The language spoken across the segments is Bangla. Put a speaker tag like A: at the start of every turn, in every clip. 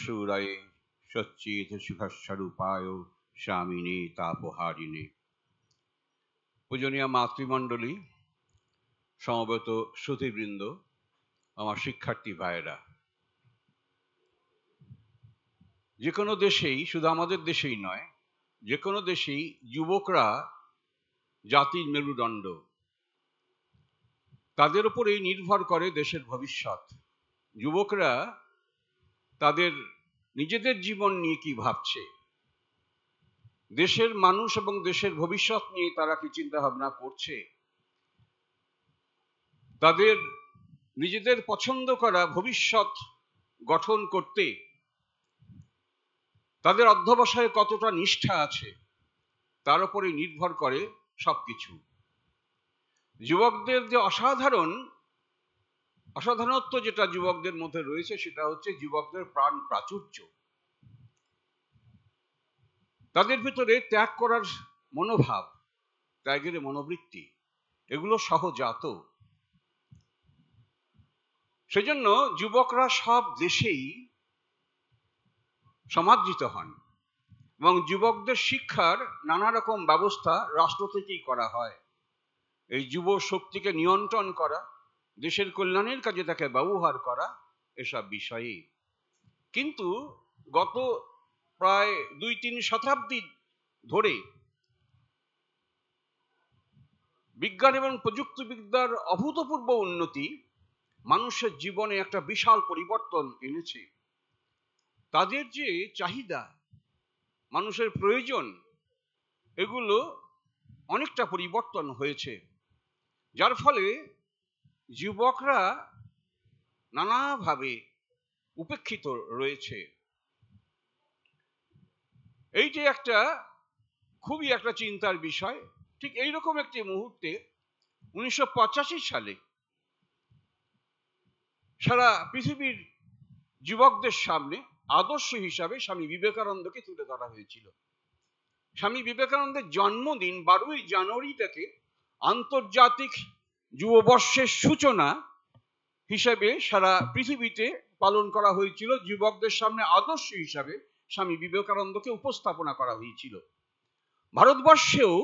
A: শূরায়ে সচ্চিত সুখস্বরূপায় স্বামিনে তাপহারিণে। পূজনীয় মাতৃমণ্ডলী, সমবেত শ্রুতিবৃন্দ, আমার শিক্ষার্থী ভাইয়েরা, যে কোনো দেশেই, শুধু আমাদের দেশেই নয়, যে কোনো দেশেই যুবকরা জাতির মেরুদণ্ড। তাদের উপরেই নির্ভর করে দেশের ভবিষ্যৎ। যুবকরা তাদের নিজেদের জীবন নিয়ে কি ভাবছে, দেশের মানুষ এবং দেশের ভবিষ্যৎ নিয়ে তারা কি চিন্তা ভাবনা করছে, তাদের নিজেদের পছন্দ করা ভবিষ্যৎ গঠন করতে তাদের অধ্যবসায়ে কতটা নিষ্ঠা আছে, তার উপরে নির্ভর করে সবকিছু। যুবকদের যে অসাধারণত্ব যেটা যুবকদের মধ্যে রয়েছে, সেটা হচ্ছে যুবকদের প্রাণ প্রাচুর্য। তাদের ভিতরে ত্যাগ করার মনোভাব, ত্যাগের মনোবৃত্তি, এগুলো সহজাত। সেজন্য যুবকরা সব দেশেই সমাদৃত হন এবং যুবকদের শিক্ষার নানা রকম ব্যবস্থা রাষ্ট্র থেকেই করা হয়। এই যুব শক্তিকে নিয়ন্ত্রণ করা, দেশের কল্যাণের কাজে তাকে ব্যবহার করা, এসব বিষয়ে। কিন্তু গত প্রায় 2-3 শতাব্দী ধরে বিজ্ঞান এবং প্রযুক্তিবিদ্যার অভূতপূর্ব উন্নতি মানুষের জীবনে একটা বিশাল পরিবর্তন এনেছে। তাদের যে চাহিদা, মানুষের প্রয়োজন, এগুলো অনেকটা পরিবর্তন হয়েছে, যার ফলে যুবকরা নানাভাবে উপেক্ষিত রয়েছে। এই যে খুবই একটা চিন্তার বিষয়। ঠিক এইরকম একটি মুহূর্তে 1985 সালে সারা পৃথিবীর যুবকদের সামনে আদর্শ হিসাবে স্বামী বিবেকানন্দকে তুলে ধরা হয়েছিল। স্বামী বিবেকানন্দের জন্মদিন 12ই জানুয়ারি থেকে আন্তর্জাতিক যুববর্ষের সূচনা হিসাবে সারা পৃথিবীতে পালন করা হয়েছিল। যুবকদের সামনে আদর্শ হিসাবে স্বামী বিবেকানন্দকে উপস্থাপনা করা হয়েছিল। ভারতবর্ষেও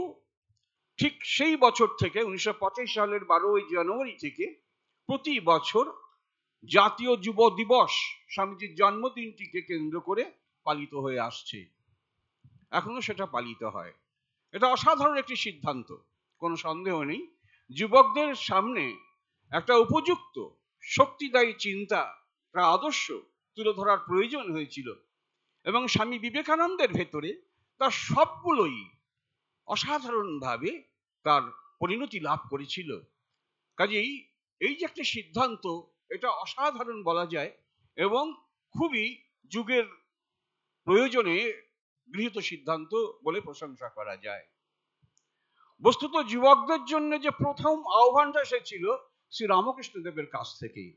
A: ঠিক সেই বছর থেকে 1985 সালের 12ই জানুয়ারি থেকে প্রতি বছর জাতীয় যুব দিবস, স্বামীজির জন্মদিনটিকে কেন্দ্র করে পালিত হয়ে আসছে। এখনো সেটা পালিত হয়। এটা অসাধারণ একটি সিদ্ধান্ত, কোনো সন্দেহ নেই। যুবকদের সামনে একটা উপযুক্ত শক্তিদায়ী চিন্তা, একটা আদর্শ তুলে ধরার প্রয়োজন হয়েছিল এবং স্বামী বিবেকানন্দের ভেতরে তার সবগুলোই অসাধারণভাবে তার পরিণতি লাভ করেছিল। কাজেই এই যে একটা সিদ্ধান্ত, এটা অসাধারণ বলা যায় এবং খুবই যুগের প্রয়োজনে গৃহীত সিদ্ধান্ত বলে প্রশংসা করা যায়। বস্তুত যুবকদের জন্য যে প্রথম আহ্বানটা এসেছিল শ্রী রামকৃষ্ণদেবের কাছ থেকেই।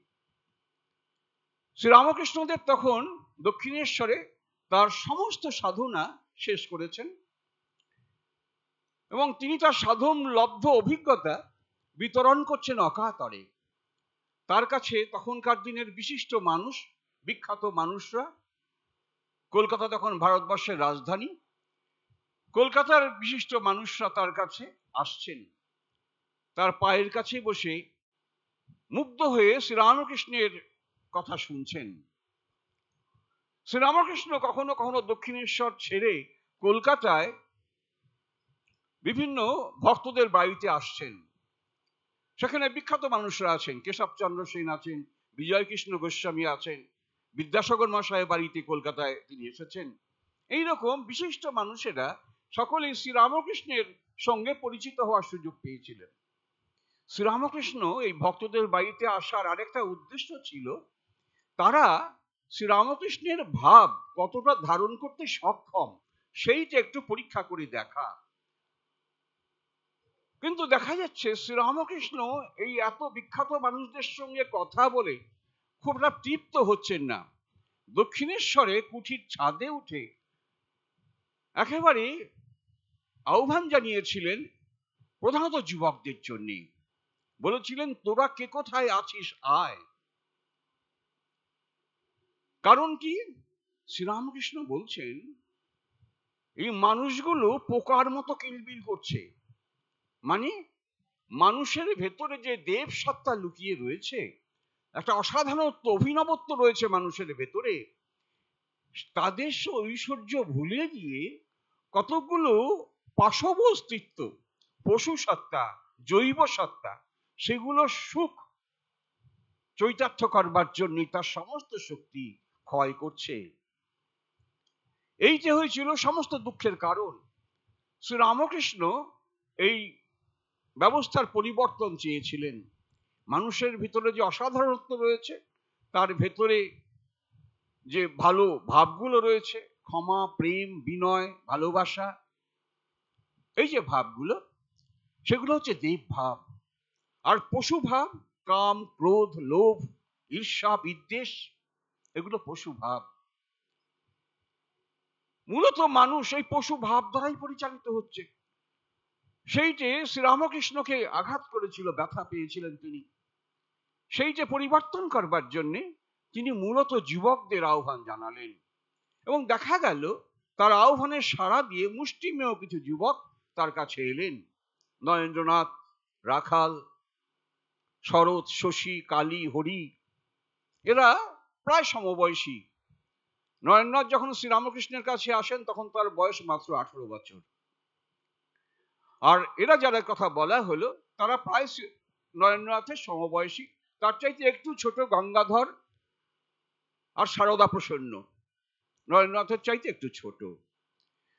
A: শ্রী রামকৃষ্ণদেব তখন দক্ষিণেশ্বরে তার সমস্ত সাধনা শেষ করেছেন এবং তিনি তার সাধন লব্ধ অভিজ্ঞতা বিতরণ করছেন অকাতরে। তার কাছে তখনকার দিনের বিশিষ্ট মানুষ, বিখ্যাত মানুষরা, কলকাতা তখন ভারতবর্ষের রাজধানী, কলকাতার বিশিষ্ট মানুষরা তার কাছে আসছেন, তার পায়ের কাছে বসে মুগ্ধ হয়ে শ্রীরামকৃষ্ণের কথা শুনছেন। শ্রীরামকৃষ্ণ কখনো কখনো দক্ষিণেশ্বর ছেড়ে কলকাতায় বিভিন্ন ভক্তদের বাড়িতে আসছেন। সেখানে বিখ্যাত মানুষরা আছেন, কেশবচন্দ্র সেন আছেন, বিজয়কৃষ্ণ গোস্বামী আছেন, বিদ্যাসাগর মশাইয়ের বাড়িতে কলকাতায় তিনি এসেছেন। এইরকম বিশিষ্ট মানুষেরা সকলেই শ্রীরামকৃষ্ণের সঙ্গে পরিচিত হওয়ার সুযোগ পেয়েছিলেন। শ্রীরামকৃষ্ণ এই ভক্তদের বাড়িতে আসার আরেকটা উদ্দেশ্য ছিল, তারা শ্রীরামকৃষ্ণের ভাব কতটা ধারণ করতে সক্ষম সেইটা একটু পরীক্ষা করে দেখা। কিন্তু দেখা যাচ্ছে শ্রীরামকৃষ্ণ এই এত বিখ্যাত মানুষদের সঙ্গে কথা বলে খুব একটা তৃপ্ত হচ্ছেন না। দক্ষিণেশ্বরে কুঠির ছাদে উঠে একেবারে আহ্বান জানিয়েছিলেন প্রধানত যুবকদের জন্য। বলেছিলেন, তোরা কে কোথায় আছিস আয়। কারণ কি? শ্রীরামকৃষ্ণ বলছেন এই মানুষগুলো পোকার মতো কিলবিল করছে, মানে মানুষের ভেতরে যে দেব সত্তা লুকিয়ে রয়েছে, একটা অসাধারণত্ব, অভিনবত্ব রয়েছে মানুষের ভেতরে, তাদের ঐশ্বর্য ভুলে গিয়ে কতগুলো পাশব অস্তিত্ব, পশু সত্তা, জৈব সত্তা, সেগুলো সুখ চৈতার্থ করবার জন্য তার সমস্ত শক্তি ক্ষয় করছে। এই যে হয়েছিল সমস্ত দুঃখের কারণ। শ্রীরামকৃষ্ণ এই ব্যবস্থার পরিবর্তন চেয়েছিলেন। মানুষের ভিতরে যে অসাধারণত্ব রয়েছে, তার ভেতরে যে ভালো ভাবগুলো রয়েছে, ক্ষমা, প্রেম, বিনয়, ভালোবাসা, এই যে ভাবগুলো, সেগুলো হচ্ছে দেব ভাব। আর পশু ভাব, কাম, ক্রোধ, লোভ, ঈর্ষা, বিদ্বেষ, এগুলো পশু ভাব। মূলত মানুষ এই পশু ভাব দ্বারাই পরিচালিত হচ্ছে। সেইটে শ্রীরামকৃষ্ণকে আঘাত করেছিল, ব্যথা পেয়েছিলেন তিনি। সেই যে পরিবর্তন করবার জন্য তিনি মূলত যুবকদের আহ্বান জানালেন, এবং দেখা গেল তার আহ্বানে সাড়া দিয়ে মুষ্টিমেয় কিছু যুবক তার কাছে এলেন। নরেন্দ্রনাথ, রাখাল, শরৎ, শশী, কালী, হরি, এরা প্রায় সমবয়সী। নরেন্দ্রনাথ যখন শ্রীরামকৃষ্ণের কাছে আসেন তখন তার বয়স মাত্র 18 বছর। আর এরা যারা কথা বলা হলো তারা প্রায় নরেন্দ্রনাথের সমবয়সী, তার চাইতে একটু ছোট গঙ্গাধর আর সারদা প্রসন্ন, নরেন্দ্রনাথের চাইতে একটু ছোট।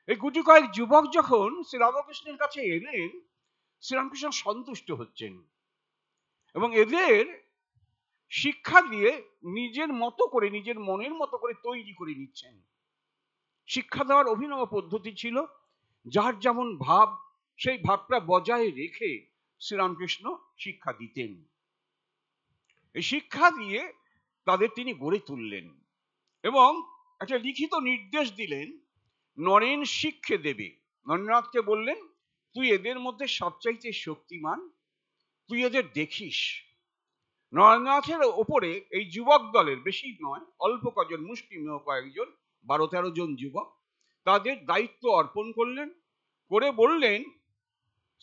A: এই গুটি কয়েক যুবক যখন শ্রীরামকৃষ্ণের কাছে এলেন, শ্রীরামকৃষ্ণ সন্তুষ্ট হচ্ছেন এবং এদের শিক্ষা দিয়ে নিজের মতো করে, নিজের মনের মতো করে তৈরি করে নিচ্ছেন। শিক্ষা দেওয়ার অভিনব পদ্ধতি ছিল, যার যেমন ভাব সেই ভাবটা বজায় রেখে শ্রীরামকৃষ্ণ শিক্ষা দিতেন। এই শিক্ষা দিয়ে তাদের তিনি গড়ে তুললেন এবং একটা লিখিত নির্দেশ দিলেন, নরেন শিক্ষে দেবে। নরেন্দ্রনাথকে বললেন, তুই এদের মধ্যে সবচাইতে শক্তিমান, তুই এদের দেখিস। নরেন্দ্রনাথের ওপরে এই যুবক দলের, বেশি নয়, অল্প কজন, মুষ্টিমেয় কয়েকজন, 12-13 জন যুবক, তাদের দায়িত্ব অর্পণ করলেন। করে বললেন,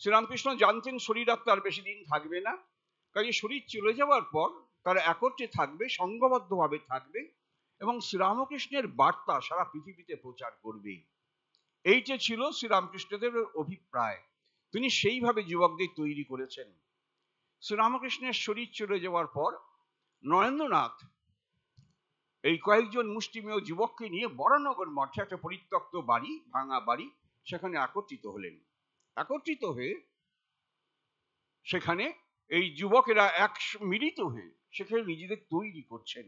A: শ্রীরামকৃষ্ণ জানতেন শরীর আর তার বেশি দিন থাকবে না, কাজে শরীর চলে যাওয়ার পর তারা একত্রে থাকবে, সংঘবদ্ধভাবে থাকবে এবং শ্রীরামকৃষ্ণের বার্তা সারা পৃথিবীতে প্রচার করবে। এই যে ছিল শ্রীরামকৃষ্ণদেব অভিপ্রায়। তিনি সেইভাবে যুবকদের তৈরি করেছেন। শ্রীরামকৃষ্ণের শরীর চলে যাওয়ার পর নরেন্দ্রনাথ এই কয়েকজন মুষ্টিমেয় যুবককে নিয়ে বরানগর মঠে, একটা পরিত্যক্ত বাড়ি, ভাঙা বাড়ি, সেখানে একত্রিত হলেন। একত্রিত হয়ে সেখানে এই যুবকেরা এক মিলিত হয়ে সেখানে নিজেদের তৈরি করছেন।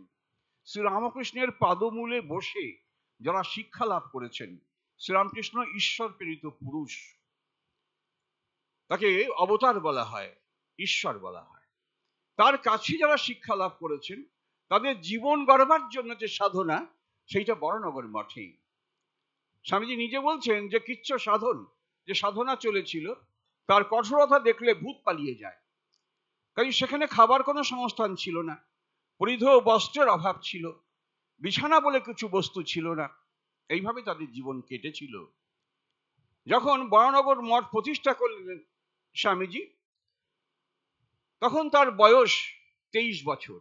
A: শ্রীরামকৃষ্ণের পাদমূলে বসে যারা শিক্ষা লাভ করেছেন, শ্রীরামকৃষ্ণ ঈশ্বর প্রেরিত পুরুষ, তাকে অবতার বলা হয়, ঈশ্বর বলা হয়। তার কাছে যারা শিক্ষা লাভ করেছেন, তাদের জীবন গড়বার জন্য যে সাধনা, সেইটা বরানগর মঠে। স্বামীজি নিজে বলছেন যে কিচ্ছ সাধন, যে সাধনা চলেছিল, তার কঠোরতা দেখলে ভূত পালিয়ে যায়। কারণ সেখানে খাবার কোনো সংস্থান ছিল না, পরিধেয় বস্ত্রের অভাব ছিল, বিছানা বলে কিছু বস্তু ছিল না। এইভাবে তাদের জীবন কেটেছিল। যখন বরানগর মঠ প্রতিষ্ঠা করলেন স্বামীজি, তখন তার বয়স 23 বছর।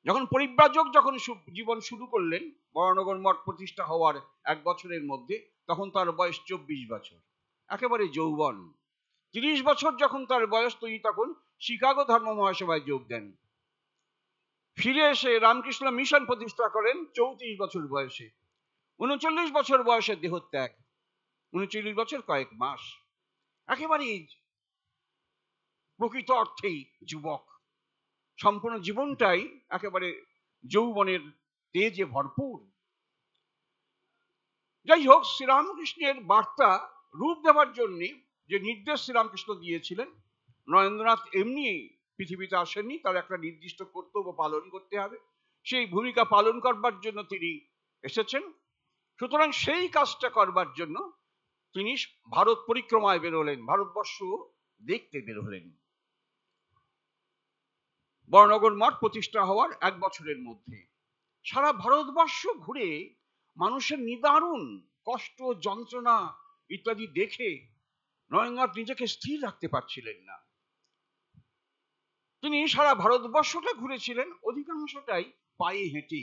A: যখন পরিব্রাজক যখন জীবন শুরু করলেন বরানগর মঠ প্রতিষ্ঠা হওয়ার 1 বছরের মধ্যে, তখন তার বয়স 24 বছর, একেবারে যৌবন। 30 বছর যখন তার বয়স, তখন শিকাগো ধর্ম মহাসভায় যোগ দেন। ফিরে এসে রামকৃষ্ণ মিশন প্রতিষ্ঠা করেন 34 বছর বয়সে। 39 বছর বয়সে দেহত্যাগ, 39 বছর কয়েক মাস। একেবারে প্রকৃত অর্থেই যুবক, সম্পূর্ণ জীবনটাই একেবারে যৌবনের তেজে ভরপুর। যাই হোক, শ্রীরামকৃষ্ণের বার্তা রূপ দেওয়ার জন্য যে নির্দেশ শ্রীরামকৃষ্ণ দিয়েছিলেন, নরেন্দ্রনাথ এমনি পৃথিবীতে আসেননি, তার একটা নির্দিষ্ট কর্তব্য পালন করতে হবে, সেই ভূমিকা পালন করবার জন্য তিনি এসেছেন। সুতরাং সেই কাজটা করবার জন্য তিনি ভারত পরিক্রমায় বেরোলেন, ভারতবর্ষ দেখতে বেরোলেন। বরানগর মঠ প্রতিষ্ঠা হওয়ার 1 বছরের মধ্যে সারা ভারতবর্ষ ঘুরে মানুষের নিদারুণ কষ্ট, যন্ত্রণা ইত্যাদি দেখে নরেন্দ্রনাথ নিজেকে স্থির রাখতে পারছিলেন না। তিনি সারা ভারতবর্ষটা ঘুরেছিলেন, অধিকাংশটাই পায়ে হেঁটে।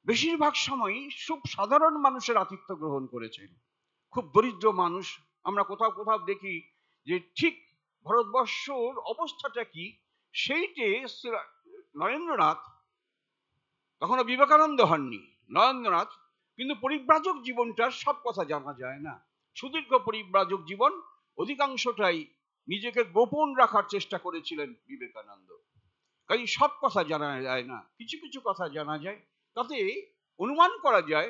A: বেশিরভাগ সময়ই খুব সাধারণ মানুষের আতিথ্য গ্রহণ করেছেন। খুব দরিদ্র মানুষ, আমরা কোথাও কোথাও দেখি যে ঠিক ভারতবর্ষর অবস্থাটা কি সেইটে নরেন্দ্রনাথ, তখনও বিবেকানন্দ হননি নরেন্দ্রনাথ, কিন্তু পরিব্রাজক জীবনটার সব কথা জানা যায় না। সুদীর্ঘ পরিব্রাজক জীবন, অধিকাংশটাই নিজেকে গোপন রাখার চেষ্টা করেছিলেন বিবেকানন্দ। কাজে সব কথা জানা যায় না, কিছু কিছু কথা জানা যায়। তাতে অনুমান করা যায়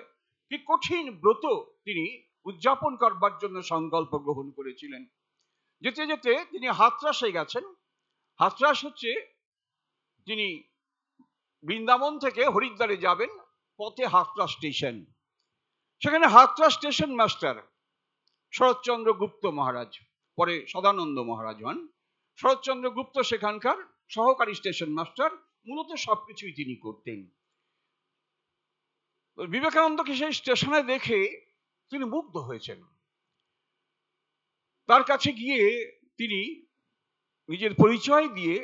A: কি কঠিন ব্রত তিনি উদযাপন করবার জন্য সংকল্প গ্রহণ করেছিলেন। যেতে যেতে তিনি হাতরাসে গেছেন। হাতরাস হচ্ছে, তিনি বৃন্দাবন থেকে হরিদ্বারে যাবেন, পথে হাতরাস স্টেশন। সেখানে হাতরাস স্টেশন মাস্টার শরৎচন্দ্র গুপ্ত মহারাজ, পরে সদানন্দ মহারাজ হন। শরৎচন্দ্র গুপ্ত সেখানকার সহকারী স্টেশন মাস্টার, মূলত সবকিছুই তিনি করতেন। বিবেকানন্দকে সেই স্টেশনে দেখে তিনি মুগ্ধ হয়েছেন। তার কাছে গিয়ে তিনি নিজের পরিচয় দিয়ে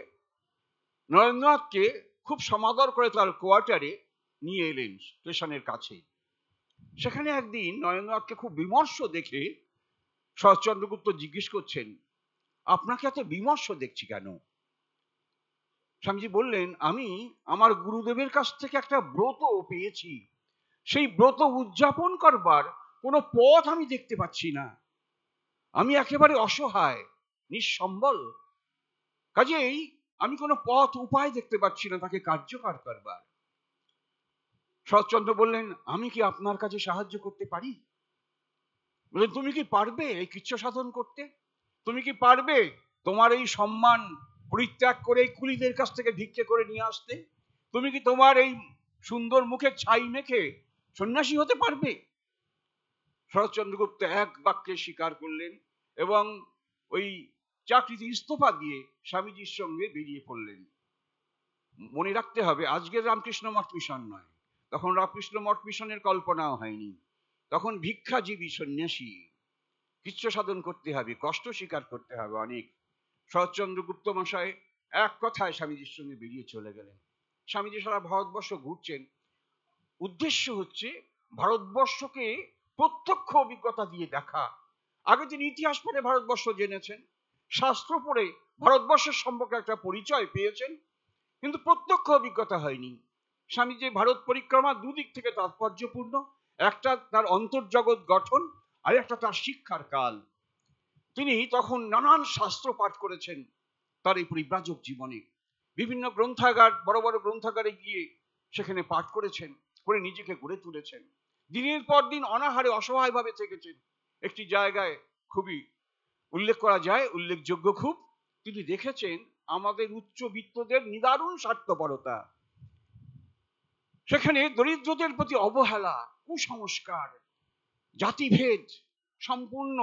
A: নরেন্দ্রনাথকে খুব সমাদর করে তার কোয়ার্টারে নিয়ে এলেন স্টেশনের কাছে। সেখানে একদিন নরেন্দ্রনাথকে খুব বিমর্ষ দেখে শরৎচন্দ্রগুপ্ত জিজ্ঞেস করছেন, আপনাকে এত বিমর্ষ দেখছি কেন? স্বামীজি বললেন, আমি আমার গুরুদেবের কাছ থেকে একটা ব্রত পেয়েছি, সেই ব্রত উদযাপন করবার কোনো পথ আমি দেখতে পাচ্ছি না। আমি একেবারে অসহায়, নিঃসম্বল। কাজেই আমি কোনো পথ উপায় দেখতে পাচ্ছি না তাকে কার্যকর করবার। শরৎচন্দ্র বললেন, আমি কি আপনার কাছে সাহায্য করতে পারি? বললেন, তুমি কি পারবে এই কৃচ্ছ সাধন করতে? তুমি কি পারবে তোমার এই সম্মান পরিত্যাগ করে এই কুলিদের কাছ থেকে ভিক্ষে করে নিয়ে আসতে? তুমি কি তোমার এই সুন্দর মুখে ছাই মেখে সন্ন্যাসী হতে পারবে? শরৎচন্দ্রগুপ্ত এক বাক্যে স্বীকার করলেন এবং ওই চাকরিতে ইস্তফা দিয়ে স্বামীজির সঙ্গে বেরিয়ে পড়লেন। মনে রাখতে হবে, আজকের রামকৃষ্ণ মঠ মিশন নয়, তখন রামকৃষ্ণ মঠ মিশনের কল্পনাও হয়নি। তখন ভিক্ষাজীবী সন্ন্যাসী, কৃচ্ছ সাধন করতে হবে, কষ্ট স্বীকার করতে হবে অনেক। শরৎচন্দ্রগুপ্ত মশাই এক কথায় স্বামীজির সঙ্গে বেরিয়ে চলে গেলেন। স্বামীজি সারা ভারতবর্ষ ঘুরছেন, উদ্দেশ্য হচ্ছে ভারতবর্ষকে প্রত্যক্ষ অভিজ্ঞতা দিয়ে দেখা। আগে তিনি ইতিহাস পড়ে ভারতবর্ষ জেনেছেন, শাস্ত্র পড়ে ভারতবর্ষের সম্পর্কে একটা পরিচয় পেয়েছেন, কিন্তু প্রত্যক্ষ অভিজ্ঞতা হয়নি। স্বামীজি ভারত পরিক্রমা দুদিক থেকে তাৎপর্যপূর্ণ, একটা তার অন্তর্জগৎ গঠন, আর একটা তার শিক্ষার কাল। তিনি তখন নানান শাস্ত্র পাঠ করেছেন তার এই পরিব্রাজক জীবনে। বিভিন্ন গ্রন্থাগার, বড় বড় গ্রন্থাগারে গিয়ে সেখানে পাঠ করেছেন, করে নিজেকে গড়ে তুলেছেন। দিনের পর দিন অনাহারে অসহায়ভাবে থেকেছেন। একটি জায়গায় খুবই উল্লেখ করা যায়, উল্লেখযোগ্য খুব, তিনি দেখেছেন আমাদের উচ্চবিত্তদের নিদারুণ স্বার্থপরতা। সেখানে দরিদ্রদের প্রতি অবহেলা, কুসংস্কার, জাতিভেদ সম্পূর্ণ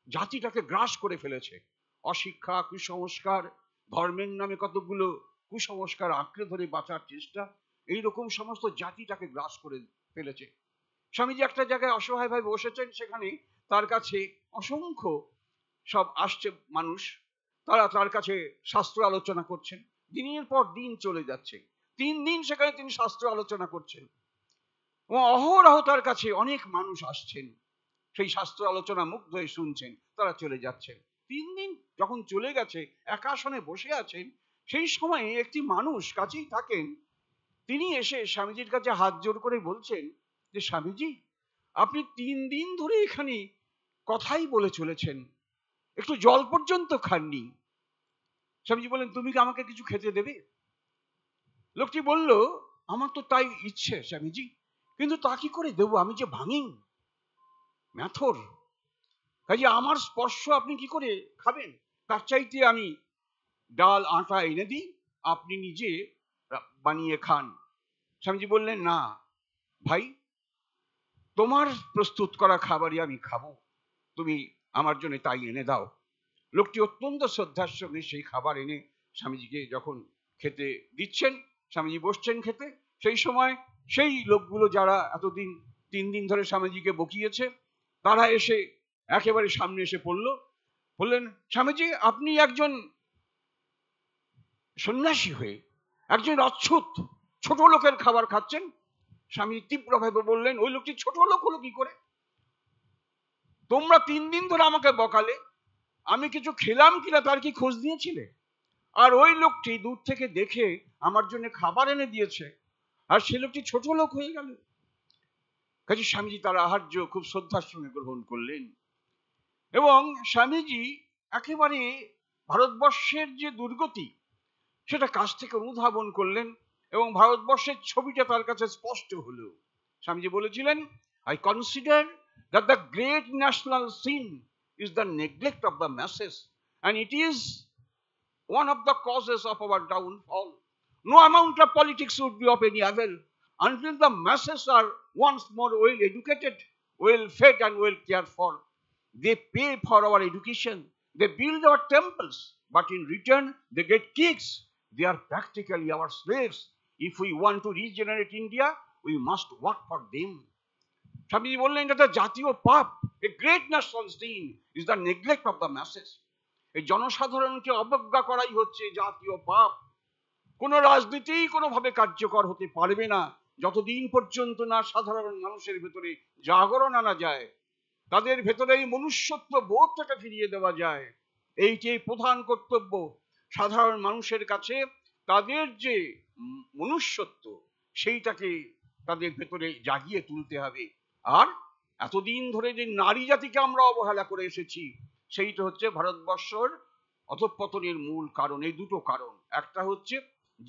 A: জাতিটাকে গ্রাস করে ফেলেছে। অশিক্ষা, কুসংস্কার, ধর্মের নামে কতগুলো কুসংস্কার আঁকড়ে ধরে বাঁচার চেষ্টা, এইরকম সমস্ত জাতিটাকে গ্রাস করে ফেলেছে। স্বামীজি একটা জায়গায় অসহায়ভাবে বসেছেন, সেখানে তার কাছে অসংখ্য সব আসছে মানুষ, তারা তার কাছে শাস্ত্র আলোচনা করছেন। দিনের পর দিন চলে যাচ্ছে, 3 দিন সেখানে তিনি শাস্ত্র আলোচনা করছেন এবং অহরহ তার কাছে অনেক মানুষ আসছেন, সেই শাস্ত্র আলোচনা মুগ্ধ হয়ে শুনছেন, তারা চলে যাচ্ছেন। 3 দিন যখন চলে গেছে, একাসনে বসে আছেন, সেই সময়ে একটি মানুষ কাছেই থাকেন, তিনি এসে স্বামীজির কাছে হাত জোড় করে বলছেন যে, স্বামীজি, আপনি 3 দিন ধরে এখানে কথাই বলে চলেছেন, একটু জল পর্যন্ত খাননি। স্বামীজি বলেন, তুমি কি আমাকে কিছু খেতে দেবে? লোকটি বলল, আমার তো তাই ইচ্ছে স্বামীজি, কিন্তু তা কি করে দেবো, আমি যে ভাঙিন ম্যাথর, কাজে আমার স্পর্শ আপনি কি করে খাবেন? তার চাইতে আমি ডাল আটা এনে দিই, আপনি নিজে বানিয়ে খান। স্বামীজি বললেন, না ভাই, তোমার প্রস্তুত করা খাবারই আমি খাবো, তুমি আমার জন্য তাই এনে দাও। লোকটি অত্যন্ত শ্রদ্ধার সঙ্গে সেই খাবার এনে স্বামীজিকে যখন খেতে দিচ্ছেন, স্বামীজি বসছেন খেতে। সেই সময় সেই লোকগুলো যারা এতদিন 3 দিন ধরে স্বামীজিকে বকিয়েছে, তারা এসে একেবারে সামনে এসে পড়লো। বললেন, স্বামীজি আপনি একজন সন্ন্যাসী হয়ে একজন অচ্ছুত ছোট লোকের খাবার খাচ্ছেন। স্বামী তীব্রভাবে বললেন, ওই লোকটি ছোট লোক হলো কি করে? তোমরা 3 দিন ধরে আমাকে বকালে, আমি কিছু খেলাম কিনা তার কি খোঁজ নিয়েছিলে? আর ওই লোকটি দূর থেকে দেখে আমার জন্য খাবার এনে দিয়েছে, আর সে লোকটি ছোট লোক হয়ে গেল। কাজে স্বামীজি তার আহার্য খুব শ্রদ্ধার সঙ্গে গ্রহণ করলেন এবং স্বামীজি একেবারে ভারতবর্ষের যে দুর্গতি সেটা কাছ থেকে অনুধাবন করলেন এবং ভারতবর্ষের ছবিটা তার কাছে স্পষ্ট হলো। স্বামীজি বলেছিলেন, I consider that the great national sin is the neglect of the masses, and it is one of the causes of our downfall. No amount of politics would be of any avail until the masses are once more well educated, well fed, and well cared for. They pay for our education, they build our temples, but in return they get kicks. They are practically our slaves. If we want to regenerate India, we must work for them. Swamiji বললেন, এটা জাতীয় পাপ। A great national sin is the neglect of the masses. এই জনসাধারণকে অবজ্ঞা করাই হচ্ছে জাতীয় পাপ। কোন রাজনীতি কোনোভাবে কার্যকর হতে পারবে না যতদিন পর্যন্ত না সাধারণ মানুষের ভেতরে জাগরণ আনা যায়, তাদের ভেতরে এই মনুষ্যত্ব বোধটাকে ফিরিয়ে দেওয়া যায়। এইটাই প্রধান কর্তব্য। সাধারণ মানুষের কাছে তাদের যে মনুষ্যত্ব সেইটাকে তাদের ভেতরে জাগিয়ে তুলতে হবে। আর এতদিন ধরে যে নারী জাতিকে আমরা অবহেলা করে এসেছি, সেইটা হচ্ছে ভারতবর্ষের অধঃপতনের মূল কারণ। এই দুটো কারণ, একটা হচ্ছে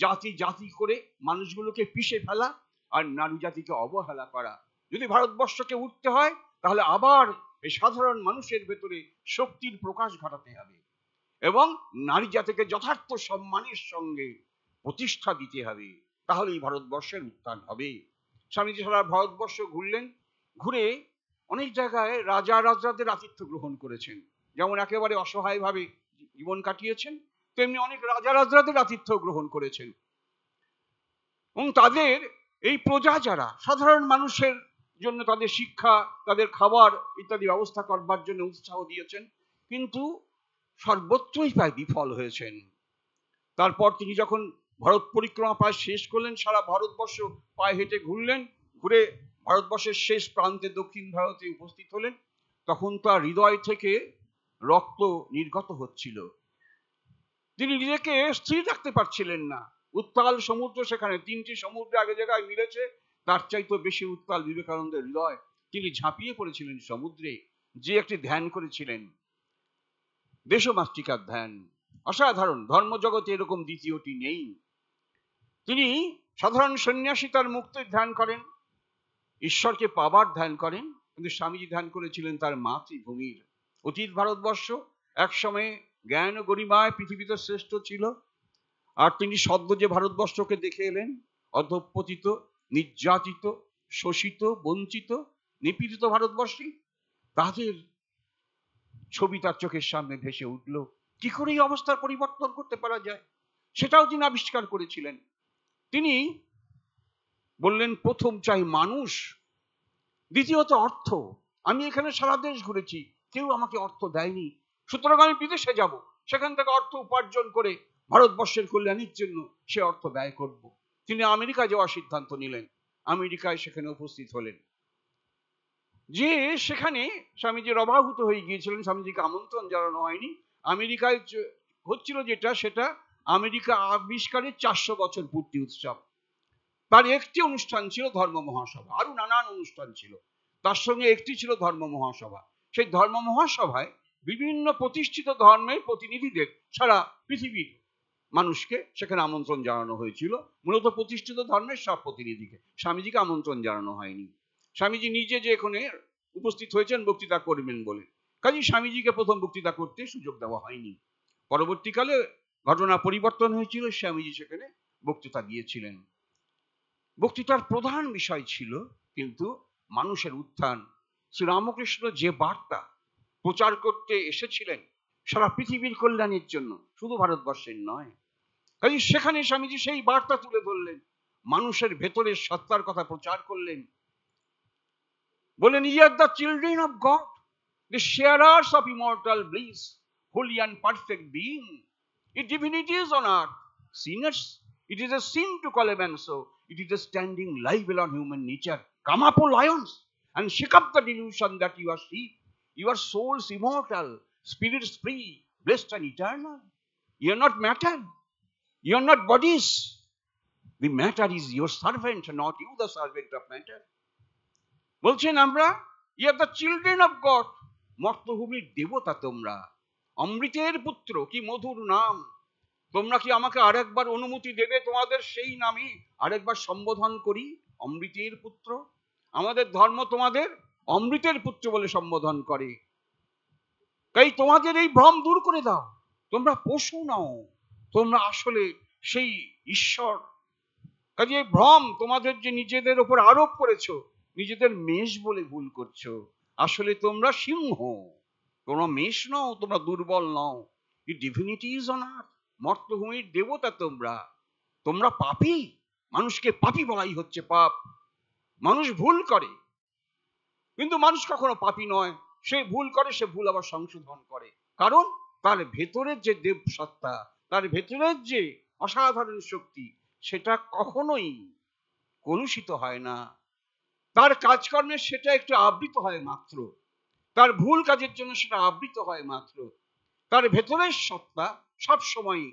A: জাতি জাতি করে মানুষগুলোকে পিষে ফেলা, আর নারী জাতিকে অবহেলা করা। যদি ভারতবর্ষকে উঠতে হয় তাহলে আবার এই সাধারণ মানুষের ভেতরে শক্তির প্রকাশ ঘটাতে হবে এবং নারী জাতিকে যথার্থ সম্মানের সঙ্গে প্রতিষ্ঠা দিতে হবে, তাহলেই ভারতবর্ষের উত্থান হবে। স্বামীজি সারা ভারতবর্ষ ঘুরলেন, ঘুরে অনেক জায়গায় রাজা রাজাদের আতিথ্য গ্রহণ করেছেন। যেমন একেবারে অসহায়ভাবে জীবন কাটিয়েছেন, তেমনি অনেক রাজা রাজাদের আতিথ্য গ্রহণ করেছেন এবং তাদের এই প্রজা যারা সাধারণ মানুষের জন্য তাদের শিক্ষা, তাদের খাবার ইত্যাদি ব্যবস্থা করবার জন্য উৎসাহ দিয়েছেন, কিন্তু সর্বত্রই প্রায় বিফল হয়েছেন। তারপর তিনি যখন ভারত পরিক্রমা প্রায় শেষ করলেন, সারা ভারতবর্ষ পায়ে হেঁটে ঘুরলেন, ঘুরে ভারতবর্ষের শেষ প্রান্তে দক্ষিণ ভারতে উপস্থিত হলেন, তখন তার হৃদয় থেকে রক্ত নির্গত হচ্ছিল। তিনি নিজেকে স্থির রাখতে পারছিলেন না। উত্তাল সমুদ্র, সেখানে 3টি সমুদ্র আগে জায়গায় মিলেছে, তার চাইতে বেশি উত্তাল বিবেকানন্দের হৃদয়। তিনি ঝাঁপিয়ে পড়েছিলেন সমুদ্রে, যে একটি ধ্যান করেছিলেন, দেশমাতৃকার ধ্যান। অসাধারণ, ধর্মজগতে এরকম দ্বিতীয়টি নেই। তিনি সাধারণ সন্ন্যাসী তার মুক্তির ধ্যান করেন, ঈশ্বরকে পাবার ধ্যান করেন, কিন্তু স্বামীজি ধ্যান করেছিলেন তার মাতৃভূমির। অতীত ভারতবর্ষ একসময় জ্ঞান ও গরিমায় পৃথিবীতে শ্রেষ্ঠ ছিল, আর তিনি সদ্য যে ভারতবর্ষকে দেখে এলেন, অধঃপতিত, নির্যাতিত, শোষিত, বঞ্চিত, নিপীড়িত ভারতবর্ষী, তাদের ছবি তার চোখের সামনে ভেসে উঠল। কি করে এই অবস্থার পরিবর্তন করতে পারা যায়, সেটাও তিনি আবিষ্কার করেছিলেন। তিনি বললেন, প্রথম চাই মানুষ, দ্বিতীয়ত অর্থ। আমি এখানে সারা দেশ ঘুরেছি, কেউ আমাকে অর্থ দেয়নি, সুতরাং আমি বিদেশে যাব, সেখান থেকে অর্থ উপার্জন করে ভারতবর্ষের কল্যাণের জন্য সে অর্থ ব্যয় করব। তিনি আমেরিকায় যাওয়ার সিদ্ধান্ত নিলেন, আমেরিকায় সেখানে উপস্থিত হলেন। যে সেখানে স্বামীজির অভাবুত হয়ে গিয়েছিলেন, স্বামীজিকে আমন্ত্রণ জানানো হয়নি। আমেরিকায় হচ্ছিল যেটা, সেটা আমেরিকা আবিষ্কারের 400 বছর পূর্তি উৎসব। তার একটি অনুষ্ঠান ছিল ধর্ম মহাসভা, আরো নানান অনুষ্ঠান ছিল, তার সঙ্গে একটি ছিল ধর্ম মহাসভা। সেই ধর্ম মহাসভায় বিভিন্ন প্রতিষ্ঠিত ধর্মের প্রতিনিধিদের, সারা পৃথিবীর মানুষকে সেখানে আমন্ত্রণ জানানো হয়েছিল। মূলত প্রতিষ্ঠিত ধর্মের সব প্রতিনিধিকে, স্বামীজিকে আমন্ত্রণ জানানো হয়নি। স্বামীজি নিজে যে এখানে উপস্থিত হয়েছেন বক্তৃতা করবেন বলে, কাজেই স্বামীজিকে প্রথম বক্তৃতা করতে সুযোগ দেওয়া হয়নি। পরবর্তীকালে ঘটনা পরিবর্তন হয়েছিল, স্বামীজি সেখানে বক্তৃতা দিয়েছিলেন। বক্তৃতার প্রধান বিষয় ছিল কিন্তু মানুষের উত্থান। শ্রীরামকৃষ্ণ যে বার্তা প্রচার করতে এসেছিলেন সারা পৃথিবীর কল্যাণের জন্য, শুধু ভারতবর্ষের নয়, কাজে সেখানে স্বামীজি সেই বার্তা তুলে ধরলেন, মানুষের ভেতরের সত্তার কথা প্রচার করলেন। বলেন, "Ye are the children of God, the sharers of immortal bliss, holy and perfect being. If divinity is on earth, sinners, it is a sin to call a man so. It is a standing libel on human nature. Come up, O lions, and shake up the delusion that you are sheep. Your souls immortal, spirits free, blessed and eternal. You are not matter. You are not bodies. The matter is your servant, not you the servant of matter." বলছেন আমরা, "You are the children of God, মর্তভূমির দেবতা তোমরা, অমৃতের পুত্র, কি মধুর নাম। তোমরা কি আমাকে আরেকবার অনুমতি দেবে তোমাদের সেই নামে আরেকবার সম্বোধন করি, অমৃতের পুত্র? আমাদের ধর্ম তোমাদের অমৃতের পুত্র বলে সম্বোধন করে। তাই তোমাদের এই ভ্রম দূর করে দাও। তোমরা পশু নও, তোমরা আসলে সেই ঈশ্বর। কাজে এই ভ্রম তোমাদের যে নিজেদের উপর আরোপ করেছো, নিজেদের মেষ বলে ভুল করছো। আসলে তোমরা সিংহ, তোমরা মেষ নও, তোমরা দুর্বল নও। এই ডিভিনিটি ইজ অন আর্থ, মর্তভূমির দেবতা তোমরা। তোমরা পাপী, মানুষকে পাপী বলাই হচ্ছে পাপ। মানুষ ভুল করে, কিন্তু মানুষ কখনো পাপী নয়। সে ভুল করে, সে ভুল আবার সংশোধন করে, কারণ তার ভেতরের যে দেব সত্তা, তার ভেতরের যে অসাধারণ শক্তি, সেটা কখনোই কলুষিত হয় না। তার কাজকর্মে সেটা একটু আবৃত হয় মাত্র, তার ভুল কাজের জন্য সেটা আবৃত হয় মাত্র। তার ভেতরের সত্তা সবসময়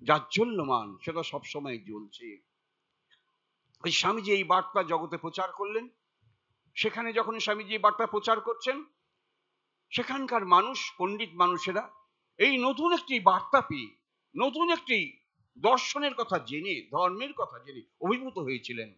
A: জাজ্বল্যমান, সেটা সবসময় জ্বলছে। ওই স্বামীজি এই বার্তা জগতে প্রচার করলেন। সেখানে যখন স্বামীজি এই বার্তা প্রচার করছেন, সেখানকার মানুষ, পণ্ডিত মানুষেরা এই নতুন একটি বার্তা পেয়ে, নতুন একটি দর্শনের কথা জেনে, ধর্মের কথা জেনে অভিভূত হয়েছিলেন।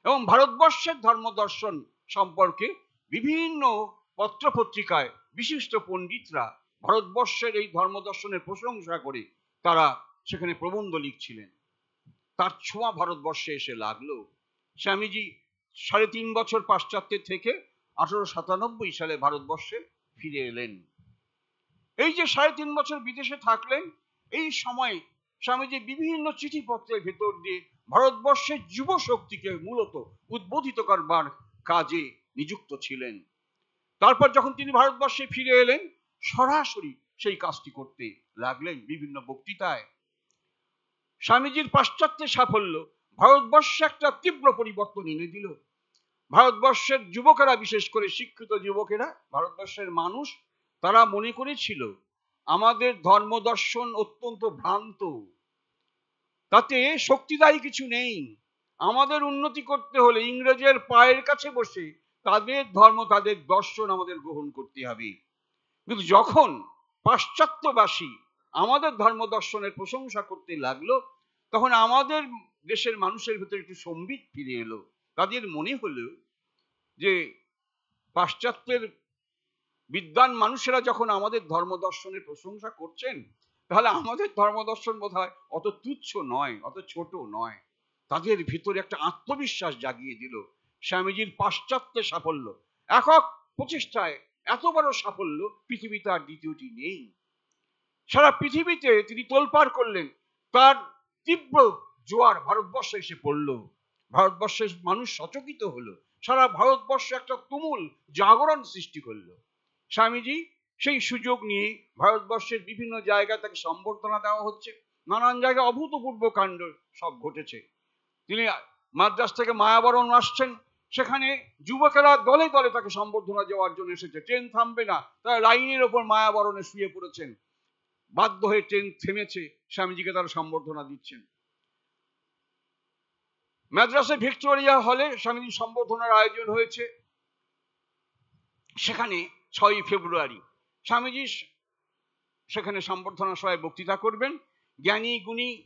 A: এবং ভারতবর্ষের ধর্ম দর্শন সম্পর্কে বিভিন্ন পত্রপত্রিকায় বিশিষ্ট পণ্ডিতরা ভারতবর্ষের এই ধর্ম দর্শনের প্রশংসা করে তারা সেখানে প্রবন্ধ লিখছিলেন। তার ছোঁয়া ভারতবর্ষে এসে লাগলো। স্বামীজি 3.5 বছর পাশ্চাত্যে থেকে 1897 সালে ভারতবর্ষে ফিরে এলেন। এই যে 3.5 বছর বিদেশে থাকলেন, এই সময় স্বামীজি বিভিন্ন চিঠিপত্রের ভেতর দিয়ে ভারতবর্ষের যুব শক্তিকে মূলত উদ্বোধিত করবার কাজে নিযুক্ত ছিলেন। তারপর যখন তিনি ভারতবর্ষে ফিরে এলেন, সরাসরি সেই কাজটি করতে লাগলেন বিভিন্ন বক্তৃতায়। স্বামীজির পাশ্চাত্যে সাফল্য ভারতবর্ষে একটা তীব্র পরিবর্তন এনে দিল। ভারতবর্ষের যুবকেরা, বিশেষ করে শিক্ষিত যুবকেরা, ভারতবর্ষের মানুষ, তারা মনে করেছিল আমাদের ধর্ম দর্শন অত্যন্ত ভ্রান্ত, তাতে শক্তিদায়ী কিছু নেই। আমাদের উন্নতি করতে হলে ইংরেজের পায়ের কাছে বসে তাদের ধর্ম, তাদের দর্শন আমাদের গ্রহণ করতে হবে। কিন্তু যখন পাশ্চাত্যবাসী আমাদের ধর্ম দর্শনের প্রশংসা করতে লাগলো, তখন আমাদের দেশের মানুষের ভিতরে একটু সম্বিত ফিরে এলো। তাদের মনে হলো যে পাশ্চাত্যের বিদ্বান মানুষেরা যখন আমাদের ধর্ম দর্শনের প্রশংসা করছেন, তাহলে আমাদের ধর্ম দর্শন বোধহয় অত তুচ্ছ নয়, অত ছোট নয়। তাদের ভিতরে একটা আত্মবিশ্বাস জাগিয়ে দিল। স্বামীজির পাশ্চাত্যে সাফল্য, একক প্রচেষ্টায় এত বড় সাফল্য পৃথিবীতে আর দ্বিতীয়টি নেই। সারা পৃথিবীতে তিনি তোলপাড় করলেন, তার তীব্র জোয়ার ভারতবর্ষে এসে পড়ল। ভারতবর্ষের মানুষ সচকিত হলো, সারা ভারতবর্ষে একটা তুমুল জাগরণ সৃষ্টি করলো। স্বামীজি সেই সুযোগ নিয়ে ভারতবর্ষের বিভিন্ন জায়গায় তাকে সম্বর্ধনা দেওয়া হচ্ছে। নানান জায়গায় অভূতপূর্ব কাণ্ড সব ঘটেছে। তিনি মাদ্রাজ থেকে মায়াবরণ আসছেন, সেখানে যুবকেরা দলে দলে তাকে সম্বর্ধনা দেওয়ার জন্য এসেছে। ট্রেন থামবে না, তারা লাইনের ওপর মায়াবরণে শুয়ে পড়েছেন। বাধ্য হয়ে ট্রেন থেমেছে, স্বামীজিকে তারা সম্বর্ধনা দিচ্ছেন। মাদ্রাসে ভিক্টোরিয়া হলে স্বামীজি সম্বর্ধনার আয়োজন হয়েছে। সেখানে 6 ফেব্রুয়ারি স্বামীজি সেখানে সম্বর্ধনা সভায় বক্তৃতা করবেন। জ্ঞানী গুণী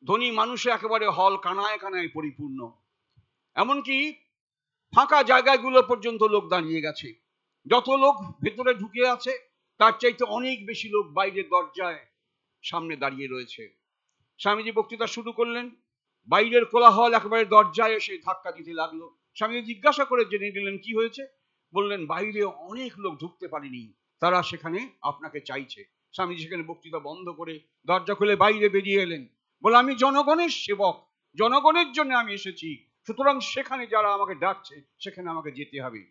A: ধনী মানুষে একেবারে হল কানায় কানায় পরিপূর্ণ। এমনকি ফাঁকা জায়গাগুলো পর্যন্ত লোক দাঁড়িয়ে গেছে। যত লোক ভেতরে ঢুকে আছে তার চাইতে অনেক বেশি লোক বাইরের দরজায় সামনে দাঁড়িয়ে রয়েছে। স্বামীজি বক্তৃতা শুরু করলেন, বাইরের কোলাহল একেবারে দরজায় এসে ধাক্কা দিতে লাগলো। স্বামীজি জিজ্ঞাসা করে জেনে নিলেন কি হয়েছে। বললেন, বাইরে অনেক লোক ঢুকতে পারেনি, তারা সেখানে আপনাকে চাইছে। স্বামীজি সেখানে বক্তৃতা বন্ধ করে দরজা খুলে বাইরে বেরিয়ে এলেন, বলে আমি জনগণের সেবক, জনগণের জন্য আমি এসেছি, সুতরাং সেখানে যারা আমাকে ডাকছে সেখানে আমাকে যেতে হবে।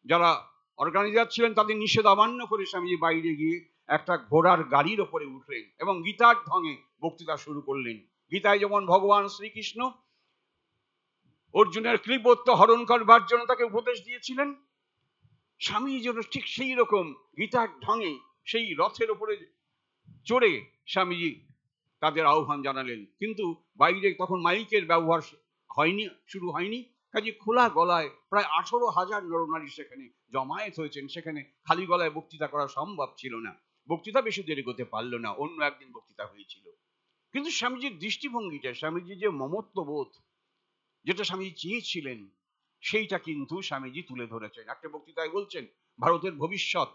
A: যারা অর্গানাইজার ছিলেন তাদের নিষেধ অমান্য করে স্বামীজি বাইরে গিয়ে একটা ঘোড়ার গাড়ির ওপরে উঠলেন এবং গীতার ঢঙে বক্তৃতা শুরু করলেন। গীতায় যেমন ভগবান শ্রীকৃষ্ণ অর্জুনের ক্লীবত্ব হরণ করবার জন্য তাকে উপদেশ দিয়েছিলেন, স্বামীজি যেন ঠিক সেই রকম গীতার ঢঙে সেই রথের উপরে চড়ে স্বামীজি তাদের আহ্বান জানালেন। কিন্তু বাইরে তখন মাইকের ব্যবহার শুরু হয়নি, কাজে খোলা গলায় প্রায় 18,000 নরনারী সেখানে জমায়েত হয়েছেন। সেখানে খালি গলায় বক্তৃতা করা সম্ভব ছিল না, বক্তৃতা বেশি দেরি করতে পারলো না, অন্য একদিন বক্তৃতা হয়েছিল। কিন্তু স্বামীজির দৃষ্টিভঙ্গিটা, স্বামীজির যে মমত্ববোধ, যেটা স্বামীজি চেয়েছিলেন, সেইটা কিন্তু স্বামীজি তুলে ধরেছেন। একটা বক্তৃতায় বলছেন ভারতের ভবিষ্যৎ,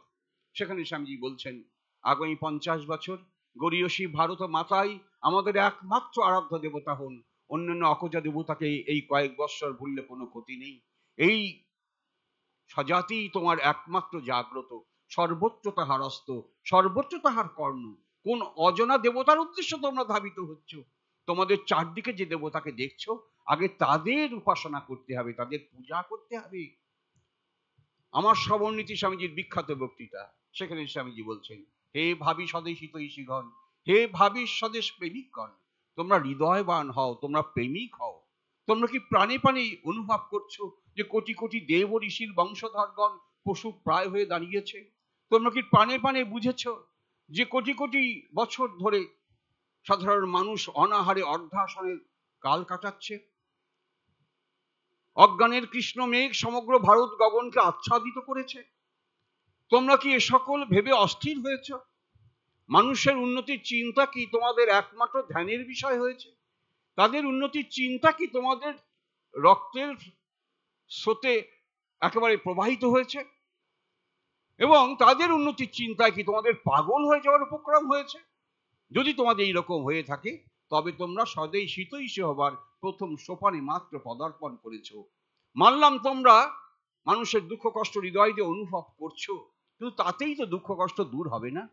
A: সেখানে স্বামীজি বলছেন আগামী 50 বছর গরীয়সী ভারত মাতাই আমাদের একমাত্র আরাধ্য দেবতা হন, অন্যান্য অকজা দেবতাকে এই কয়েক বৎসর ভুললে কোনো ক্ষতি নেই। এই স্বজাতি তোমার একমাত্র জাগ্রত, সর্বোচ্চ তাহার অস্ত, সর্বোচ্চ তাহার কর্ণ। কোন অজানা দেবতার উদ্দেশ্য তোমরা ধাবিত হচ্ছ? তোমাদের চারদিকে যে দেবতাকে দেখছো, আগে তাদের উপাসনা করতে হবে, তাদের পূজা করতে হবে। আমার শ্রবণনীতি স্বামীজির বিখ্যাত বক্তৃতা, সেখানে স্বামীজি বলছেন, হে ভাবি স্বদেশী তৈষীগণ, হে ভাবি স্বদেশ প্রেমিকগণ, তোমরা হৃদয়বান হও, তোমরা প্রেমিক হও। তোমরা কি প্রাণে প্রাণে অনুভব করছো যে কোটি কোটি দেব ঋষির বংশধরগণ পশু প্রায় হয়ে দাঁড়িয়েছে? তোমরা কি প্রাণে প্রাণে বুঝেছ যে কোটি কোটি বছর ধরে সাধারণ মানুষ অনাহারে অর্ধাসনে কাল কাটাচ্ছে? অজ্ঞানের কৃষ্ণ মেঘ সমগ্র ভারত গগনকে আচ্ছাদিত করেছে। তোমরা কি এ সকল ভেবে অস্থির হয়েছ? মানুষের উন্নতির চিন্তা কি তোমাদের একমাত্র ধ্যানের বিষয় হয়েছে? তাদের উন্নতির চিন্তা কি তোমাদের রক্তের স্রোতে একেবারে প্রবাহিত হয়েছে? এবং তাদের উন্নতির চিন্তায় কি তোমাদের পাগল হয়ে যাওয়ার উপক্রম হয়েছে? যদি তোমাদের এইরকম হয়ে থাকে, তবে তোমরা সদেই শীতৈষী হবার প্রথম সোপানে মাত্র পদার্পণ করেছ। মানলাম তোমরা মানুষের দুঃখ কষ্ট হৃদয় দিয়ে অনুভব করছো, কিন্তু তাতেই তো দুঃখ কষ্ট দূর হবে না।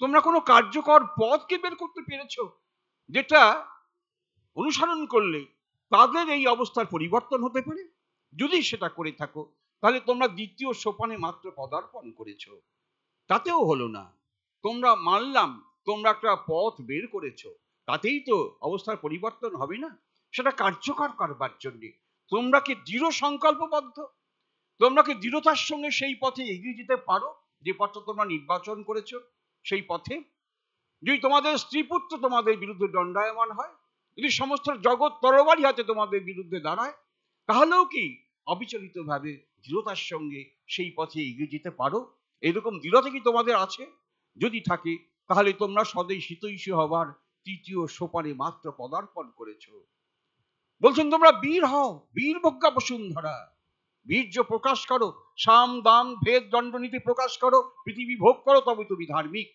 A: তোমরা কোনো কার্যকর পথকে বের করতে পেরেছ যেটা অনুসরণ করলে তাদের এই অবস্থার পরিবর্তন হতে পারে? যদি সেটা করে থাকো, তাহলে তোমরা দ্বিতীয় সোপানে মাত্র পদার্পণ করেছ। তাতেও হলো না। তোমরা মানলাম তোমরা একটা পথ বের করেছো, তাতেই তো অবস্থার পরিবর্তন হবে না। সেটা কার্যকর করবার জন্য তোমরা কি দৃঢ় সংকল্পবদ্ধ? তোমরা কি দৃঢ়তার সঙ্গে সেই পথে এগিয়ে যেতে পারো যে পথটা তোমরা নির্বাচন করেছো? সেই পথে যদি তোমাদের স্ত্রীপুত্র তোমাদের বিরুদ্ধে দণ্ডায়মান হয়, যদি সমস্ত জগৎ তরবারি হাতে তোমাদের বিরুদ্ধে দাঁড়ায়, তাহলেও কি অবিচলিত ভাবে দৃঢ়তার সঙ্গে সেই পথে এগিয়ে যেতে পারো? এরকম দৃঢ়তা কি তোমাদের আছে? যদি থাকে, তাহলে তোমরা সদেই শীতৈষী হবার তৃতীয় সোপানে মাত্র পদার্পণ করেছ। বলছেন তোমরা বীর হও, বীর প্রজ্ঞা বসুন্ধরা, বীর্য প্রকাশ করো, সাম দাম ভেদ দণ্ডনীতি প্রকাশ করো, পৃথিবী ভোগ করো, তবে তুমি ধার্মিক।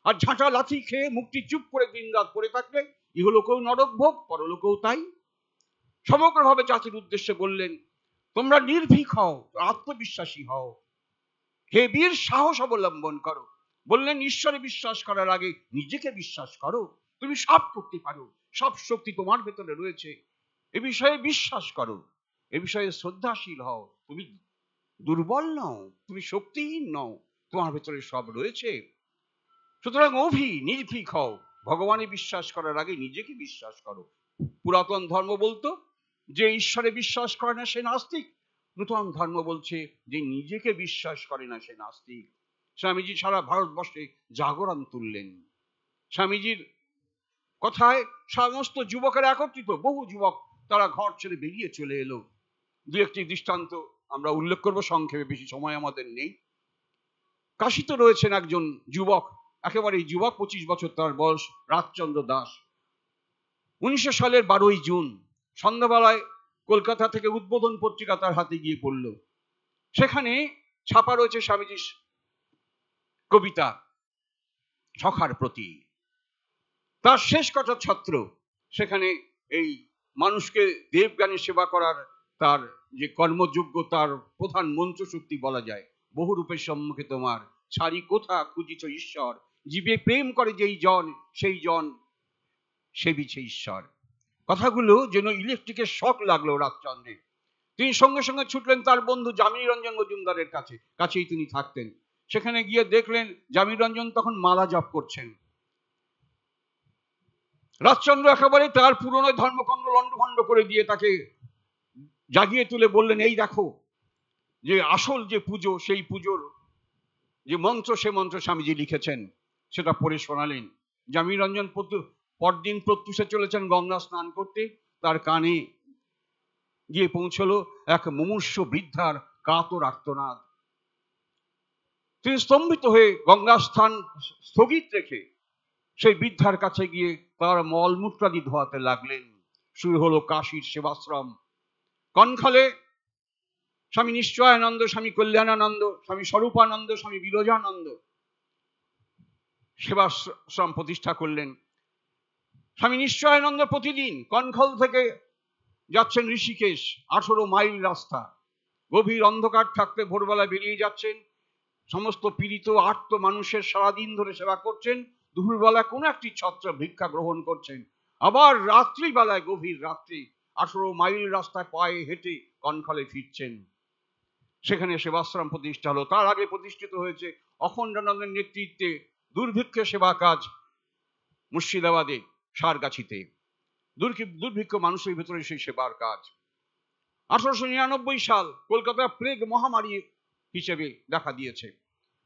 A: আর ঝাঁটা লাথি খেয়ে মুক্তি চুপ করে দিন রাত পড়ে থাকলে ইহলোকেও নরক ভোগ, পরলোকেও তাই। সমগ্রভাবে জাতির উদ্দেশ্যে বললেন, তোমরা নির্ভীক হও, আত্মবিশ্বাসী হও, হে বীর সাহস অবলম্বন করো। বললেন ঈশ্বরে বিশ্বাস করার আগে নিজেকে বিশ্বাস করো। তুমি সব করতে পারো, সব শক্তি তোমার ভেতরে রয়েছে, এ বিষয়ে বিশ্বাস করো, এ বিষয়ে শ্রদ্ধাশীল হও। তুমি দুর্বল নও, তুমি শক্তিহীন নও, তোমার ভেতরে সব রয়েছে। সুতরাং নির্ভীক হও, ভগবানে বিশ্বাস করার আগে নিজেকে বিশ্বাস করো। পুরাতন ধর্ম বলতো যে ঈশ্বরে বিশ্বাস করে না সে নাস্তিক, নূতন ধর্ম বলছে যে নিজেকে বিশ্বাস করে না সে নাস্তিক। স্বামীজি সারা ভারতবর্ষে জাগরণ তুললেন। স্বামীজির কথায় সমস্ত যুবকেরা একত্রিত, বহু যুবক তারা ঘর ছেড়ে বেরিয়ে চলে এলো। দু একটি দৃষ্টান্ত আমরা উল্লেখ করবো সংক্ষেপে, বেশি সময় আমাদের নেই। কাশীতে রয়েছেন একজন যুবক, একেবারে যুবক, 25 বছর তার বয়স, রাজচন্দ্র দাস। 1900 সালের 12ই জুন সন্ধ্যাবেলায় কলকাতা থেকে উদ্বোধন পত্রিকা তার হাতে গিয়ে পড়ল। সেখানে ছাপা রয়েছে স্বামীজির কবিতা সখার প্রতি। তার শেষ কটা ছত্র, সেখানে এই মানুষকে দেবজ্ঞানে সেবা করার তার যে কর্মযোগ্য, তার প্রধান মন্ত্র শক্তি বলা যায়, বহুরূপের সম্মুখে তোমার ছাড়ি কোথা খুঁজিছ ঈশ্বর, জীবে প্রেম করে যেই জন, সেই জন সেবিছে ঈশ্বর। কথাগুলো যেন ইলেকট্রিকের শক লাগলো রাজচন্দ্রের। তিনি সঙ্গে সঙ্গে ছুটলেন তার বন্ধু যামিনী রঞ্জন মজুমদারের কাছেই তিনি থাকতেন। সেখানে গিয়ে দেখলেন যামিনী রঞ্জন তখন মালা জপ করছেন। রাজচন্দ্র একেবারে তার পুরনো ধর্মখণ্ড লণ্ডভণ্ড করে দিয়ে তাকে জাগিয়ে তুলে বললেন, এই দেখো যে আসল যে পুজো, সেই পুজোর যে মন্ত্র, সে মন্ত্র স্বামীজি লিখেছেন, সেটা পড়ে শোনালেন। যামিনী রঞ্জন পরদিন প্রত্যুষে চলেছেন গঙ্গা স্নান করতে। তার কানে গিয়ে পৌঁছলো এক মুমূর্ষ বৃদ্ধার কাতর আর্তনাদ। তিনি স্তম্ভিত হয়ে গঙ্গা স্থান স্থগিত রেখে সেই বৃদ্ধার কাছে গিয়ে তার মলমূত্রাদি ধোয়াতে লাগলেন। শুরু হলো কাশীর সেবাশ্রম। কনখলে স্বামী নিশ্চয়ানন্দ, স্বামী কল্যাণানন্দ, স্বামী স্বরূপানন্দ, স্বামী বিরজানন্দ সেবাশ্রম প্রতিষ্ঠা করলেন। স্বামী নিশ্চয়ানন্দ প্রতিদিন কনখল থেকে যাচ্ছেন ঋষিকেশ, 18 মাইল রাস্তা। গভীর অন্ধকার থাকতে ভোরবেলা বেরিয়ে যাচ্ছেন, সমস্ত পীড়িত আর্ত মানুষের সারাদিন ধরে সেবা করছেন। দুপুরবেলা কোনো একটি ছত্র ভিক্ষা গ্রহণ করছেন। আবার রাত্রিবেলায়, গভীর রাত্রি 18 মাইল রাস্তায় পায়ে হেঁটে কনখলে ফিরছেন। সেখানে সেবাশ্রম প্রতিষ্ঠা হলো। তার আগে প্রতিষ্ঠিত হয়েছে অখণ্ডানন্দের নেতৃত্বে দুর্ভিক্ষ সেবা কাজ মুর্শিদাবাদে সারগাছিতে। দুর্ভিক্ষ মানুষের ভেতরে সেই সেবার কাজ। 1899 সাল কলকাতা প্লেগ মহামারী হিসেবে দেখা দিয়েছে।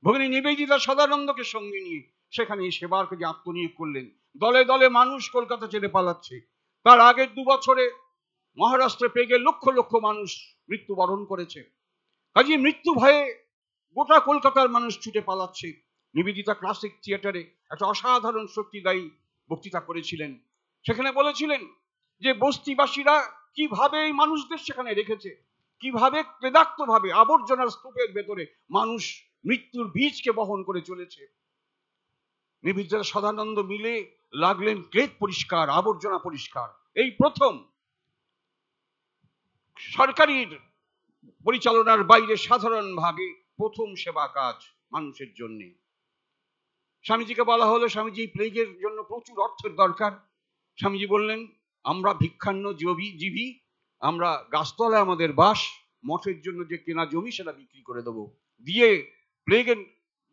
A: ভগিনী নিবেদিতা সদানন্দকে সঙ্গে নিয়ে সেখানে সেবার কাজে আত্মনিয়োগ করলেন। দলে দলে মানুষ কলকাতা ছেড়ে পালাচ্ছে। তার আগের 2 বছরে মহারাষ্ট্রে প্লেগে লক্ষ লক্ষ মানুষ মৃত্যুবরণ করেছে। কাজে মৃত্যু ভয়ে গোটা কলকাতার মানুষ ছুটে পালাচ্ছে। নিবেদিতা ক্লাসিক থিয়েটারে একটা অসাধারণ শক্তিদায়ী বক্তৃতা করেছিলেন। সেখানে বলেছিলেন যে বস্তিবাসীরা কিভাবে এই মানুষদের সেখানে রেখেছে, কিভাবে ক্লেদাক্ত ভাবে আবর্জনার স্তূপের ভেতরে মানুষ মৃত্যুর বীজকে বহন করে চলেছে। নিবেদিতা সদানন্দ মিলে লাগলেন ক্লেদ পরিষ্কার, আবর্জনা পরিষ্কার। এই প্রথম সরকারির পরিচালনার বাইরে সাধারণ ভাবে প্রথম সেবা কাজ মানুষের জন্য। স্বামীজিকে বলা হলো, স্বামীজি প্লেগের জন্য প্রচুর অর্থের দরকার। স্বামীজি বললেন, আমরা ভিক্ষান্ন জীবী, আমরা গাছতলায় আমাদের বাস, মঠের জন্য যে কেনা জমি সেটা বিক্রি করে দেবো, দিয়ে প্লেগের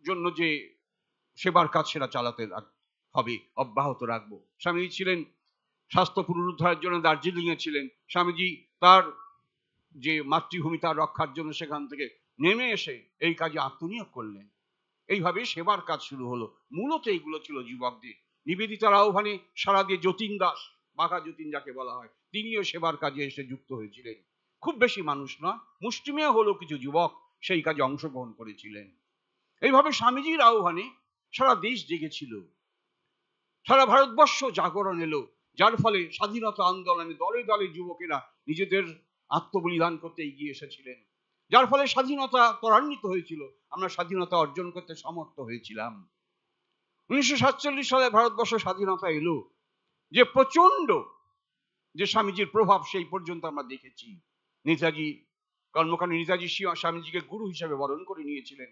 A: জন্য যে সেবার কাজ সেটা চালাতে হবে, অব্যাহত রাখবো। স্বামীজি ছিলেন স্বাস্থ্য পুনরুদ্ধারের জন্য দার্জিলিং এ ছিলেন। স্বামীজি তার যে মাতৃভূমি তার রক্ষার জন্য সেখান থেকে নেমে এসে এই কাজে আত্মনিয়োগ করলেন। এইভাবে সেবার কাজ শুরু হলো। মূলত এইগুলো ছিল যুবকদের। নিবেদিতার আহ্বানে সারা দিয়ে যতীন দাস, বাঘা যতীন যাকে বলা হয়, তিনিও সেবার কাজে এসে যুক্ত হয়েছিলেন। খুব বেশি মানুষ নয়, মুষ্টিমেয় হলো কিছু যুবক সেই কাজে অংশগ্রহণ করেছিলেন। এইভাবে স্বামীজির আহ্বানে সারা দেশ জেগেছিল, সারা ভারতবর্ষ জাগরণ এলো, যার ফলে স্বাধীনতা আন্দোলনে দলে দলে যুবকেরা নিজেদের আত্মবলিদান করতে এগিয়ে এসেছিলেন, যার ফলে স্বাধীনতা ত্বরান্বিত হয়েছিল। আমরা স্বাধীনতা অর্জন করতে সমর্থ হয়েছিলাম। 1947 সালে ভারতবর্ষ স্বাধীনতা এলো, যে প্রচন্ড যে স্বামীজির প্রভাব সেই পর্যন্ত আমরা দেখেছি। নেতাজি কর্মকাণ্ডে নেতাজি স্বামীজিকে গুরু হিসেবে বরণ করে নিয়েছিলেন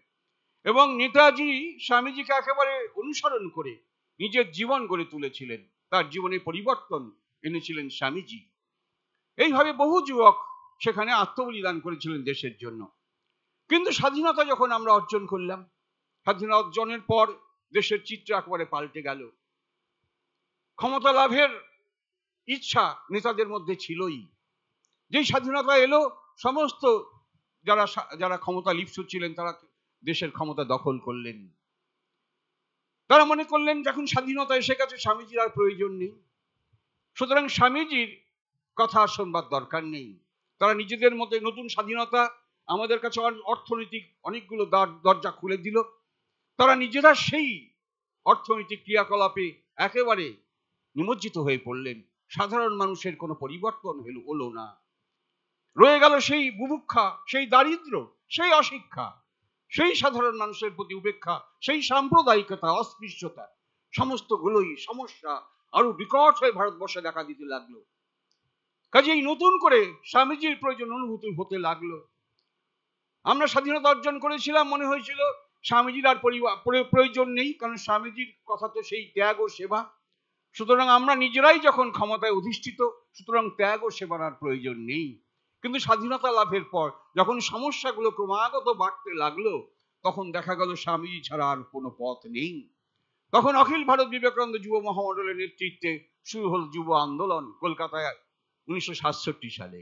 A: এবং নেতাজি স্বামীজিকে একেবারে অনুসরণ করে নিজের জীবন গড়ে তুলেছিলেন। তার জীবনে পরিবর্তন এনেছিলেন স্বামীজি। এইভাবে বহু যুবক সেখানে আত্মবলিদান করেছিলেন দেশের জন্য। কিন্তু স্বাধীনতা যখন আমরা অর্জন করলাম, স্বাধীনতা অর্জনের পর দেশের চিত্র একেবারে পাল্টে গেল। ক্ষমতা লাভের ইচ্ছা নেতাদের মধ্যে ছিলই। যেই স্বাধীনতা এলো, সমস্ত যারা ক্ষমতা লিপ্ত ছিলেন তারা দেশের ক্ষমতা দখল করলেন। তারা মনে করলেন যখন স্বাধীনতা এসে গেছে, স্বামীজির আর প্রয়োজন নেই, সুতরাং স্বামীজির কথা শুনবার দরকার নেই। তারা নিজেদের মধ্যে নতুন স্বাধীনতা আমাদের কাছে অর্থনৈতিক অনেকগুলো দরজা খুলে দিল। তারা নিজেরা সেই অর্থনৈতিক ক্রিয়াকলাপে একেবারে নিমজ্জিত হয়ে পড়লেন। সাধারণ মানুষের কোনো পরিবর্তন হলো না। রয়ে গেল সেই বুভুক্ষা, সেই দারিদ্র, সেই অশিক্ষা, সেই সাধারণ মানুষের প্রতি উপেক্ষা, সেই সাম্প্রদায়িকতা, অস্পৃশ্যতা, সমস্তগুলোই সমস্যা আরো বিকট হয়ে ভারতবর্ষে দেখা দিতে লাগলো। কাজেই নতুন করে স্বামীজির প্রয়োজন অনুভূতি হতে লাগলো। আমরা স্বাধীনতা অর্জন করেছিলাম, মনে হয়েছিল স্বামীজির আর প্রয়োজন নেই, কারণ স্বামীজির কথা তো সেই ত্যাগ ও সেবা। সুতরাং আমরা নিজেরাই যখন ক্ষমতায় অধিষ্ঠিত, সুতরাং ত্যাগ ও সেবার আর প্রয়োজন নেই। কিন্তু স্বাধীনতা লাভের পর যখন সমস্যাগুলো ক্রমাগত বাড়তে লাগলো, তখন দেখা গেল স্বামীজি ছাড়া আর কোনো পথ নেই। তখন অখিল ভারত বিবেকানন্দ যুব মহামণ্ডলের নেতৃত্বে শুরু হল যুব আন্দোলন কলকাতায় 1967 সালে।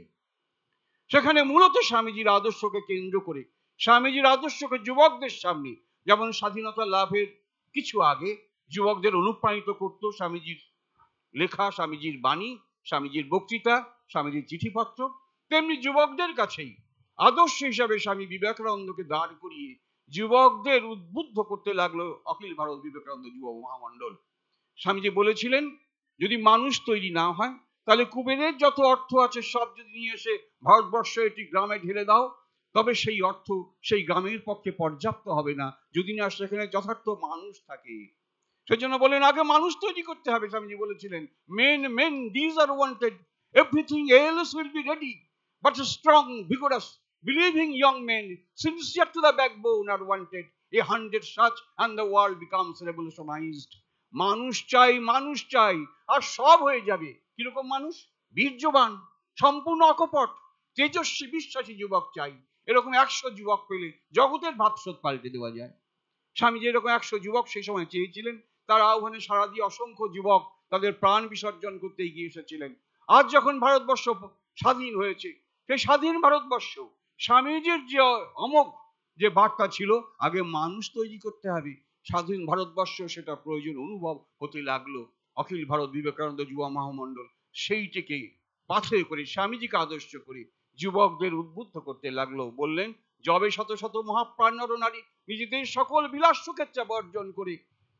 A: সেখানে মূলত স্বামীজির আদর্শকে কেন্দ্র করে, স্বামীজির আদর্শকে যুবকদের সামনে, যেমন স্বাধীনতা লাভের কিছু আগে যুবকদের অনুপ্রাণিত করত স্বামীজির লেখা, স্বামীজির বাণী, স্বামীজির বক্তৃতা, স্বামীজির চিঠিপত্র, তেমনি যুবকদের কাছেই আদর্শ হিসাবে স্বামী বিবেকানন্দকে দাঁড় করিয়ে যুবকদের উদ্বুদ্ধ করতে লাগলো অখিল ভারত বিবেকানন্দ যুব মহামণ্ডল। স্বামীজি বলেছিলেন, যদি মানুষ তৈরি না হয়, তাহলে কুবেরের যত অর্থ আছে সব যদি নিয়ে এসে ভারতবর্ষ একটি গ্রামে ঢেলে দাও, তবে সেই অর্থ সেই গ্রামের পক্ষে পর্যাপ্ত হবে না যদি না সেখানে যথার্থ মানুষ থাকে। সেজন্য বলেন, আগে মানুষ তৈরি করতে হবে। স্বামীজি বলেছিলেন, men these are wanted, everything else will be ready, but strong, vigorous, believing young men, sincere to the backbone are wanted. 100 such and the world becomes revolutionized. মানুষ চাই, মানুষ চাই, আর সব হয়ে যাবে। কিরকম মানুষ? বীর্যবান, সম্পূর্ণ অকপট, তেজস্বী, বিশ্বাসী যুবক চাই। এরকম 100 যুবক পেলে জগতের ভাবস্রোত পাল্টে দেওয়া যায়। স্বামীজি এরকম 100 যুবক সেই সময় চেয়েছিলেন। তার আহ্বানে সাড়া দিয়ে অসংখ্য যুবক তাদের প্রাণ বিসর্জন করতে এগিয়ে এসেছিলেন। আজ যখন ভারতবর্ষ স্বাধীন হয়েছে, সেই স্বাধীন ভারতবর্ষ স্বামীজির যে অমোঘ যে বার্তা ছিল, আগে মানুষ তৈরি করতে হবে, স্বাধীন ভারতবর্ষ সেটা প্রয়োজন অনুভব হতে লাগলো। অখিল ভারত বিবেকানন্দ যুব মহামণ্ডল সেইটিকে পাথে করে, স্বামীজিকে আদর্শ করে যুবকদের উদ্বুদ্ধ করতে লাগলো। বললেন, যবে শত শত মহাপ্রাণ নরনারী নিজেদের সকল বিলাস সুখেচ্ছা বর্জন করে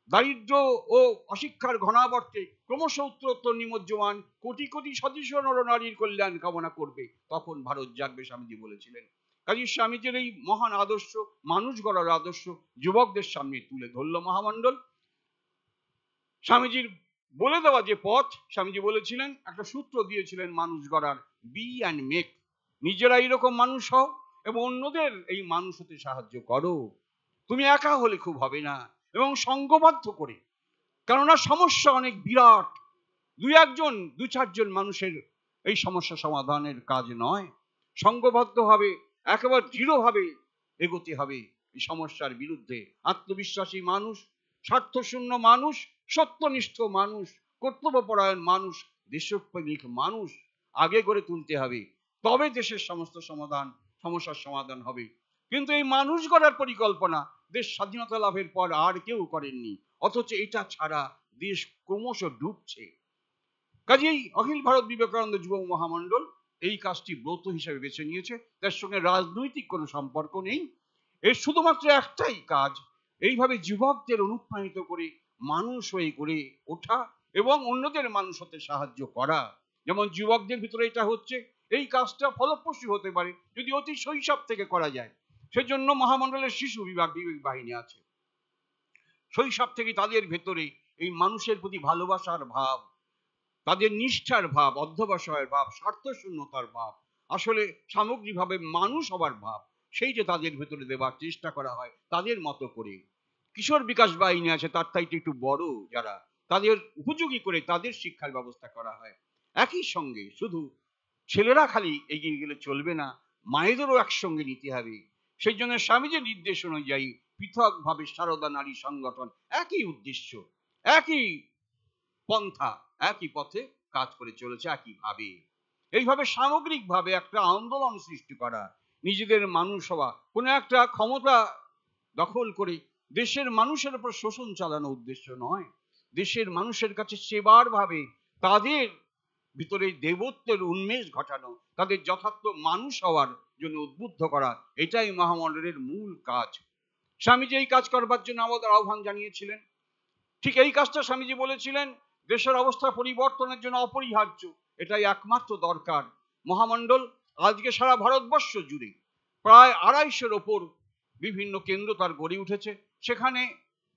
A: দারিদ্র ও অশিক্ষার ঘনাবর্তে ক্রমশ উত্তরোত্তর নিমজ্জমান কোটি কোটি সদৃশ নরনারীর কল্যাণ কামনা করবে, তখন ভারত জাগবে, স্বামীজি বলেছিলেন। কাজী স্বামীজির এই মহান আদর্শ, মানুষ গড়ার আদর্শ যুবকদের সামনে তুলে ধরল মহামণ্ডল। স্বামীজির বলে দেওয়া যে পথ, স্বামীজি বলেছিলেন, একটা সূত্র দিয়েছিলেন মানুষ গড়ার, বি অ্যান্ড মেক। নিজেরা এইরকম মানুষ হও এবং অন্যদের এই মানুষ হতে সাহায্য করো। তুমি একা হলে খুব হবে না, এবং সঙ্গবদ্ধ করে, কেননা সমস্যা অনেক বিরাট। দু চারজন মানুষের এই সমস্যা সমাধানের কাজ নয়। সঙ্গবদ্ধ হবে, একেবারে দৃঢ়ভাবে এগোতে হবে এই সমস্যার বিরুদ্ধে। আত্মবিশ্বাসী মানুষ, স্বার্থশূন্য মানুষ, সত্যনিষ্ঠ মানুষ, কর্তব্যপরায়ণ মানুষ, দেশপ্রেমিক মানুষ আগে গড়ে তুলতে হবে, তবে দেশের সমস্ত সমস্যার সমাধান হবে। কিন্তু এই মানুষ গড়ার পরিকল্পনা দেশ স্বাধীনতা লাভের পর আর কেউ করেননি, অথচ এটা ছাড়া দেশ ক্রমশ ডুবছে। কাজেই অখিল ভারত বিবেকানন্দ যুব মহামণ্ডল এই কাজটি ব্রত হিসেবে বেছে নিয়েছে। তার সঙ্গে রাজনৈতিক কোনো সম্পর্ক নেই, এর শুধুমাত্র একটাই কাজ, এইভাবে যুবকদের অনুপ্রাণিত করে মানুষ হয়ে গড়ে ওঠা এবং অন্যদের মানুষ হতে সাহায্য করা। যেমন যুবকদের ভিতরে এটা হচ্ছে, এই কাজটা ফলপ্রসূ হতে পারে যদি অতি শৈশব থেকে করা যায়। সেজন্য মহামণ্ডলের শিশু বিবেক বাহিনী আছে। শৈশব থেকে তাদের ভেতরে এই মানুষের প্রতি ভালোবাসার ভাব, তাদের নিষ্ঠার ভাব, অধ্যবসায়ের ভাব, স্বার্থশূন্যতার ভাব, আসলে সামগ্রিকভাবে মানুষ হবার ভাব, সেইটা তাদের ভেতরে দেবার চেষ্টা করা হয় তাদের মতো করে। কিশোর বিকাশ বাহিনী আছে, তার চাইতে একটু বড় যারা, তাদের উপযোগী করে তাদের শিক্ষার ব্যবস্থা করা হয়। একই সঙ্গে শুধু ছেলেরা খালি এগিয়ে গেলে চলবে না, মায়েদেরও একসঙ্গে নিতে হবে। সেই জন্য স্বামীজির নির্দেশ অনুযায়ী পৃথকভাবে সারদা নারী সংগঠন একই উদ্দেশ্য, একই পন্থা, একই পথে কাজ করে চলেছে একইভাবে। এইভাবে সামগ্রিকভাবে একটা আন্দোলন সৃষ্টি করা, নিজেদের মানুষ হওয়া, কোনো একটা ক্ষমতা দখল করে দেশের মানুষের উপর শোষণ চালানো উদ্দেশ্য নয়, দেশের মানুষের কাছে সেবার ভাবে তাদের ভিতরে দেবত্বের উন্মেষ ঘটানো, তাদের যথার্থ মানুষ হওয়ার জন্য উদ্বুদ্ধ করা, এটাই মহামণ্ডলের মূল কাজ। স্বামীজি এই কাজ করবার জন্য আমাদের আহ্বান জানিয়েছিলেন। ঠিক এই কাজটা স্বামীজি বলেছিলেন দেশের অবস্থা পরিবর্তনের জন্য অপরিহার্য, এটাই একমাত্র দরকার। মহামণ্ডল আজকে সারা ভারতবর্ষ জুড়ে প্রায় 250-এর ওপর বিভিন্ন কেন্দ্র তার গড়ে উঠেছে। সেখানে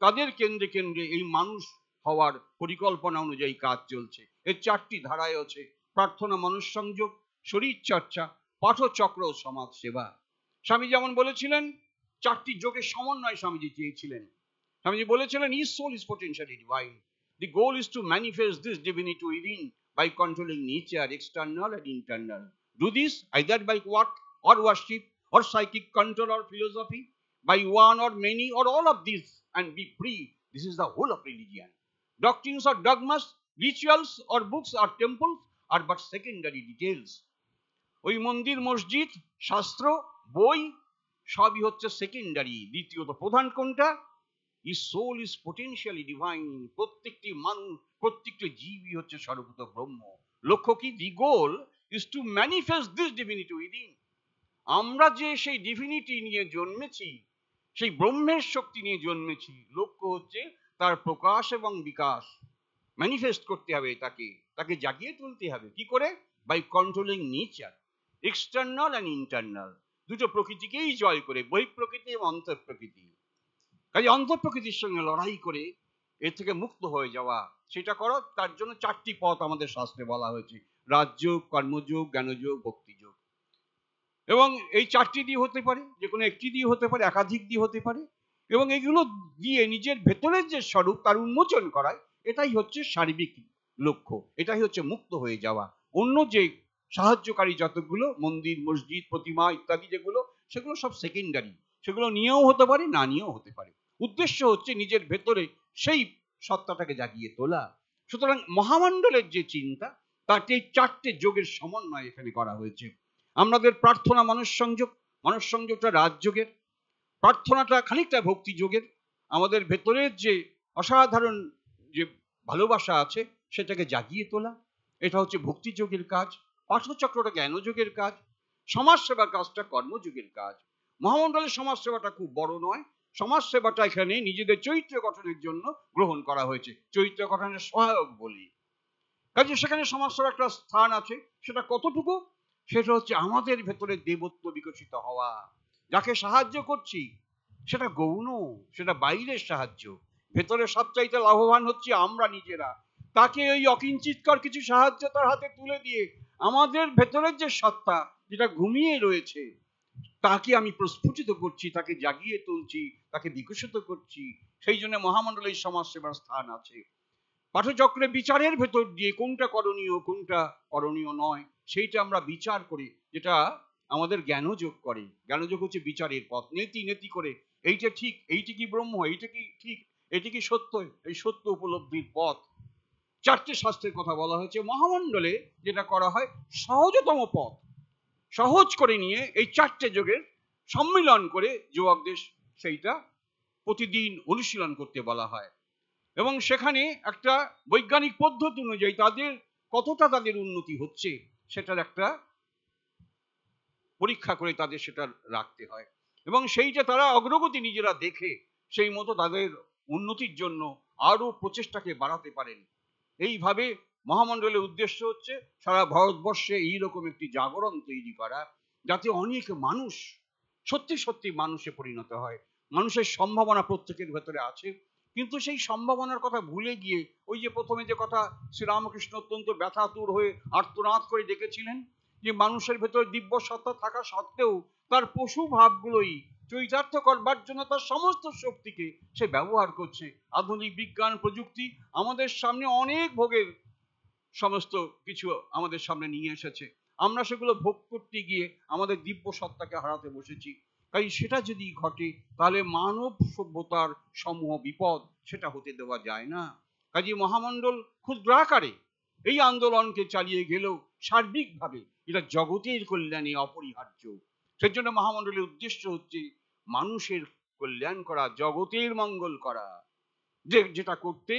A: তাদের কেন্দ্রে কেন্দ্রে এই মানুষ হওয়ার পরিকল্পনা অনুযায়ী কাজ চলছে। এর 4টি ধারায় আছে: প্রার্থনা, মনঃসংযোগ, শরীর চর্চা, পাঠচক্র ও সমাজ সেবা। স্বামী যেমন বলেছিলেন, চারটি যোগের সমন্বয় স্বামীজি চেয়েছিলেন। স্বামীজি বলেছিলেন, His soul is potentially divine. The goal is to manifest this divinity within by controlling nature, external and internal. Do this either by what or worship or psychic control or philosophy, by one or many or all of these, and be free. This is the whole of religion. Doctrines or dogmas, rituals or books or temples are but secondary details. ওই মন্দির, মসজিদ, শাস্ত্র, বই সবই হচ্ছে সেকেন্ডারি। দ্বিতীয়ত প্রধান কোনটা? His soul is potentially divine. প্রত্যেকটি মানুষ, প্রত্যেকটি জীবই হচ্ছে সর্বত ব্রহ্ম। লক্ষ্য কি? The goal is to manifest this divinity within. আমরা যে সেই ডিভিনিটি নিয়ে জন্মেছি, সেই ব্রহ্মের শক্তি নিয়ে জন্মেছি, লক্ষ্য হচ্ছে তার প্রকাশ এবং বিকাশ। ম্যানিফেস্ট করতে হবে, তাকে জাগিয়ে তুলতে হবে। কি করে? By controlling nature, external and internal, দুটো প্রকৃতিকেই জয় করে, বহিঃপ্রকৃতি এবং অন্তঃপ্রকৃতি। কাজে অন্তঃপ্রকৃতির সঙ্গে লড়াই করে এর থেকে মুক্ত হয়ে যাওয়া, সেটা করো। তার জন্য চারটি পথ আমাদের শাস্ত্রে বলা হয়েছে: রাজযোগ, কর্মযোগ, জ্ঞানযোগ, ভক্তিযোগ। এবং এই চারটি দিয়ে হতে পারে, যে কোনো একটি দিয়ে হতে পারে, একাধিক দিয়ে হতে পারে। এবং এগুলো দিয়ে নিজের ভেতরের যে স্বরূপ তার উন্মোচন করায়, এটাই হচ্ছে সার্বিক লক্ষ্য, এটাই হচ্ছে মুক্ত হয়ে যাওয়া। অন্য যে সাহায্যকারী যতগুলো মন্দির, মসজিদ, প্রতিমা ইত্যাদি যেগুলো, সেগুলো সব সেকেন্ডারি। সেগুলো নিয়েও হতে পারে, না নিয়েও হতে পারে। উদ্দেশ্য হচ্ছে নিজের ভেতরে সেই সত্তাটাকে জাগিয়ে তোলা। সুতরাং মহামণ্ডলের যে চিন্তা, তাতে চারটে যোগের সমন্বয় এখানে করা হয়েছে। আমাদের প্রার্থনা মানুষ সংযোগ, মানুষ সংযোগটা রাজযোগের, প্রার্থনাটা খানিকটা ভক্তি যোগের। আমাদের ভেতরের যে অসাধারণ যে ভালোবাসা আছে সেটাকে জাগিয়ে তোলা, এটা হচ্ছে ভক্তি যোগের কাজ। পাঠচক্রটা জ্ঞানযোগের কাজ, সমাজ সেবার কাজটা কর্মযোগের কাজ। মহামণ্ডলের সমাজ সেবাটা খুব বড় নয়, সমাজ সেবাটা এখানে নিজেদের চরিত্র গঠনের জন্য গ্রহণ করা হয়েছে, চরিত্র গঠনের সহায়ক বলি। কাজে সেখানে সমাজ সেবার একটা স্থান আছে। সেটা কতটুকু? সেটা হচ্ছে আমাদের ভেতরে দেবত্ব বিকশিত হওয়া। যাকে সাহায্য করছি সেটা গৌণ, সেটা বাইরের সাহায্য। ভেতরে সবচাইতে লাভবান হচ্ছে আমরা নিজেরা। তাকে ওই অকিঞ্চিতকর কিছু সাহায্য তার হাতে তুলে দিয়ে আমাদের ভেতরের যে সত্তা, যেটা ঘুমিয়ে রয়েছে, তাকে আমি প্রস্ফুটিত করছি, তাকে জাগিয়ে তুলছি, তাকে বিকশিত করছি। সেই জন্য মহামণ্ডলের সমাজ সেবার স্থান আছে। পাঠচক্রে বিচারের ভেতর দিয়ে কোনটা করণীয়, কোনটা করণীয় নয়, সেইটা আমরা বিচার করি, যেটা আমাদের জ্ঞানযোগ করে। জ্ঞানযোগ হচ্ছে বিচারের পথ। নেতি নেতি করে এইটা ঠিক, এইটা কি ব্রহ্ম, এইটা কি ঠিক, এটি কি সত্য, এই সত্য উপলব্ধির পথ। চারটে শাস্ত্রের কথা বলা হয়েছে। মহামণ্ডলে যেটা করা হয়, সহজতম পথ সহজ করে নিয়ে এই চারটে যোগের সম্মিলন করে যোগদেশ সেইটা প্রতিদিন অনুশীলন করতে বলা হয়। এবং সেখানে একটা বৈজ্ঞানিক পদ্ধতি অনুযায়ী কতটা তাদের উন্নতি হচ্ছে সেটার একটা পরীক্ষা করে তাদের সেটা রাখতে হয়। এবং সেইটা তারা অগ্রগতি নিজেরা দেখে সেই মতো তাদের উন্নতির জন্য আরো প্রচেষ্টাকে বাড়াতে পারেন। এইভাবে মহামণ্ডলের উদ্দেশ্য হচ্ছে সারা ভারতবর্ষে এইরকম একটি জাগরণ তৈরি করা, যাতে অনেক মানুষ সত্যি সত্যি মানুষে পরিণত হয়। মানুষের সম্ভাবনা প্রত্যেকের ভেতরে আছে, কিন্তু সেই সম্ভাবনার কথা ভুলে গিয়ে ওই যে প্রথমে যে কথা শ্রীরামকৃষ্ণ অত্যন্ত ব্যথাতুর হয়ে আর্তনাদ করে ডেকেছিলেন, যে মানুষের ভেতরে দিব্য সত্তা থাকা সত্ত্বেও তার পশু ভাবগুলোই চরিতার্থ করবার জন্য তার সমস্ত শক্তিকে সে ব্যবহার করছে। আধুনিক বিজ্ঞান প্রযুক্তি আমাদের সামনে অনেক ভোগের সমস্ত কিছু আমাদের সামনে নিয়ে এসেছে, আমরা সেগুলো ভোগ করতে গিয়ে আমাদের দিব্য সত্তাকে হারাতে বসেছি। তাই সেটা যদি ঘটে তাহলে মানব সভ্যতার সমূহ বিপদ সেটা হতে দেওয়া যায় না। কাজে মহামণ্ডল ক্ষুদ্রাকারে এই আন্দোলনকে চালিয়ে গেলেও সার্বিকভাবে এটা জগতের কল্যাণে অপরিহার্য। সেজন্য মহামণ্ডলের উদ্দেশ্য হচ্ছে মানুষের কল্যাণ করা, জগতের মঙ্গল করা। যেটা করতে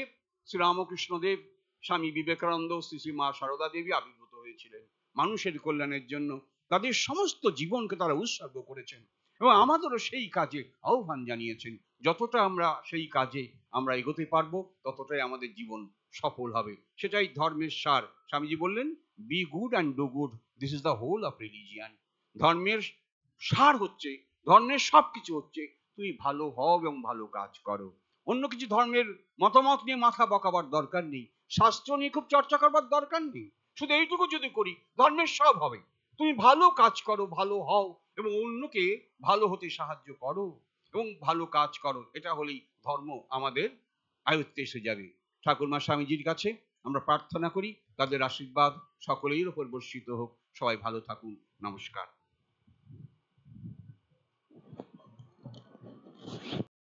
A: শ্রীরামকৃষ্ণদেব, স্বামী বিবেকানন্দ, শ্রী মা সারদা দেবী আবির্ভূত হয়েছিলেন মানুষের কল্যাণের জন্য। তাদের সমস্ত জীবনকে তারা উৎসর্গ করেছেন এবং আমাদেরও সেই কাজে আহ্বান জানিয়েছেন। যতটা আমরা সেই কাজে আমরা এগোতে পারবো, ততটাই আমাদের জীবন সফল হবে। সেটাই ধর্মের সার। স্বামীজি বললেন, be good and do good, this is the whole of religion. ধর্মের সার হচ্ছে, ধর্মের সবকিছু হচ্ছে তুমি ভালো হও এবং ভালো কাজ করো। অন্য কিছু ধর্মের মতামত নিয়ে মাথা বকাবার দরকার নেই, শাস্ত্র নিয়ে খুব চর্চা করবার দরকার নেই। শুধু এইটুকু যদি করি, ধর্মের সব হবে। তুমি ভালো কাজ করো, ভালো হও এবং অন্যকে ভালো হতে সাহায্য করো। এবং ভালো কাজ করো, এটা হলেই ধর্ম আমাদের আয়ত্তে এসে যাবে। ঠাকুরমা স্বামীজির কাছে আমরা প্রার্থনা করি তাদের আশীর্বাদ সকলের উপর বর্ষিত হোক। সবাই ভালো থাকুন। নমস্কার।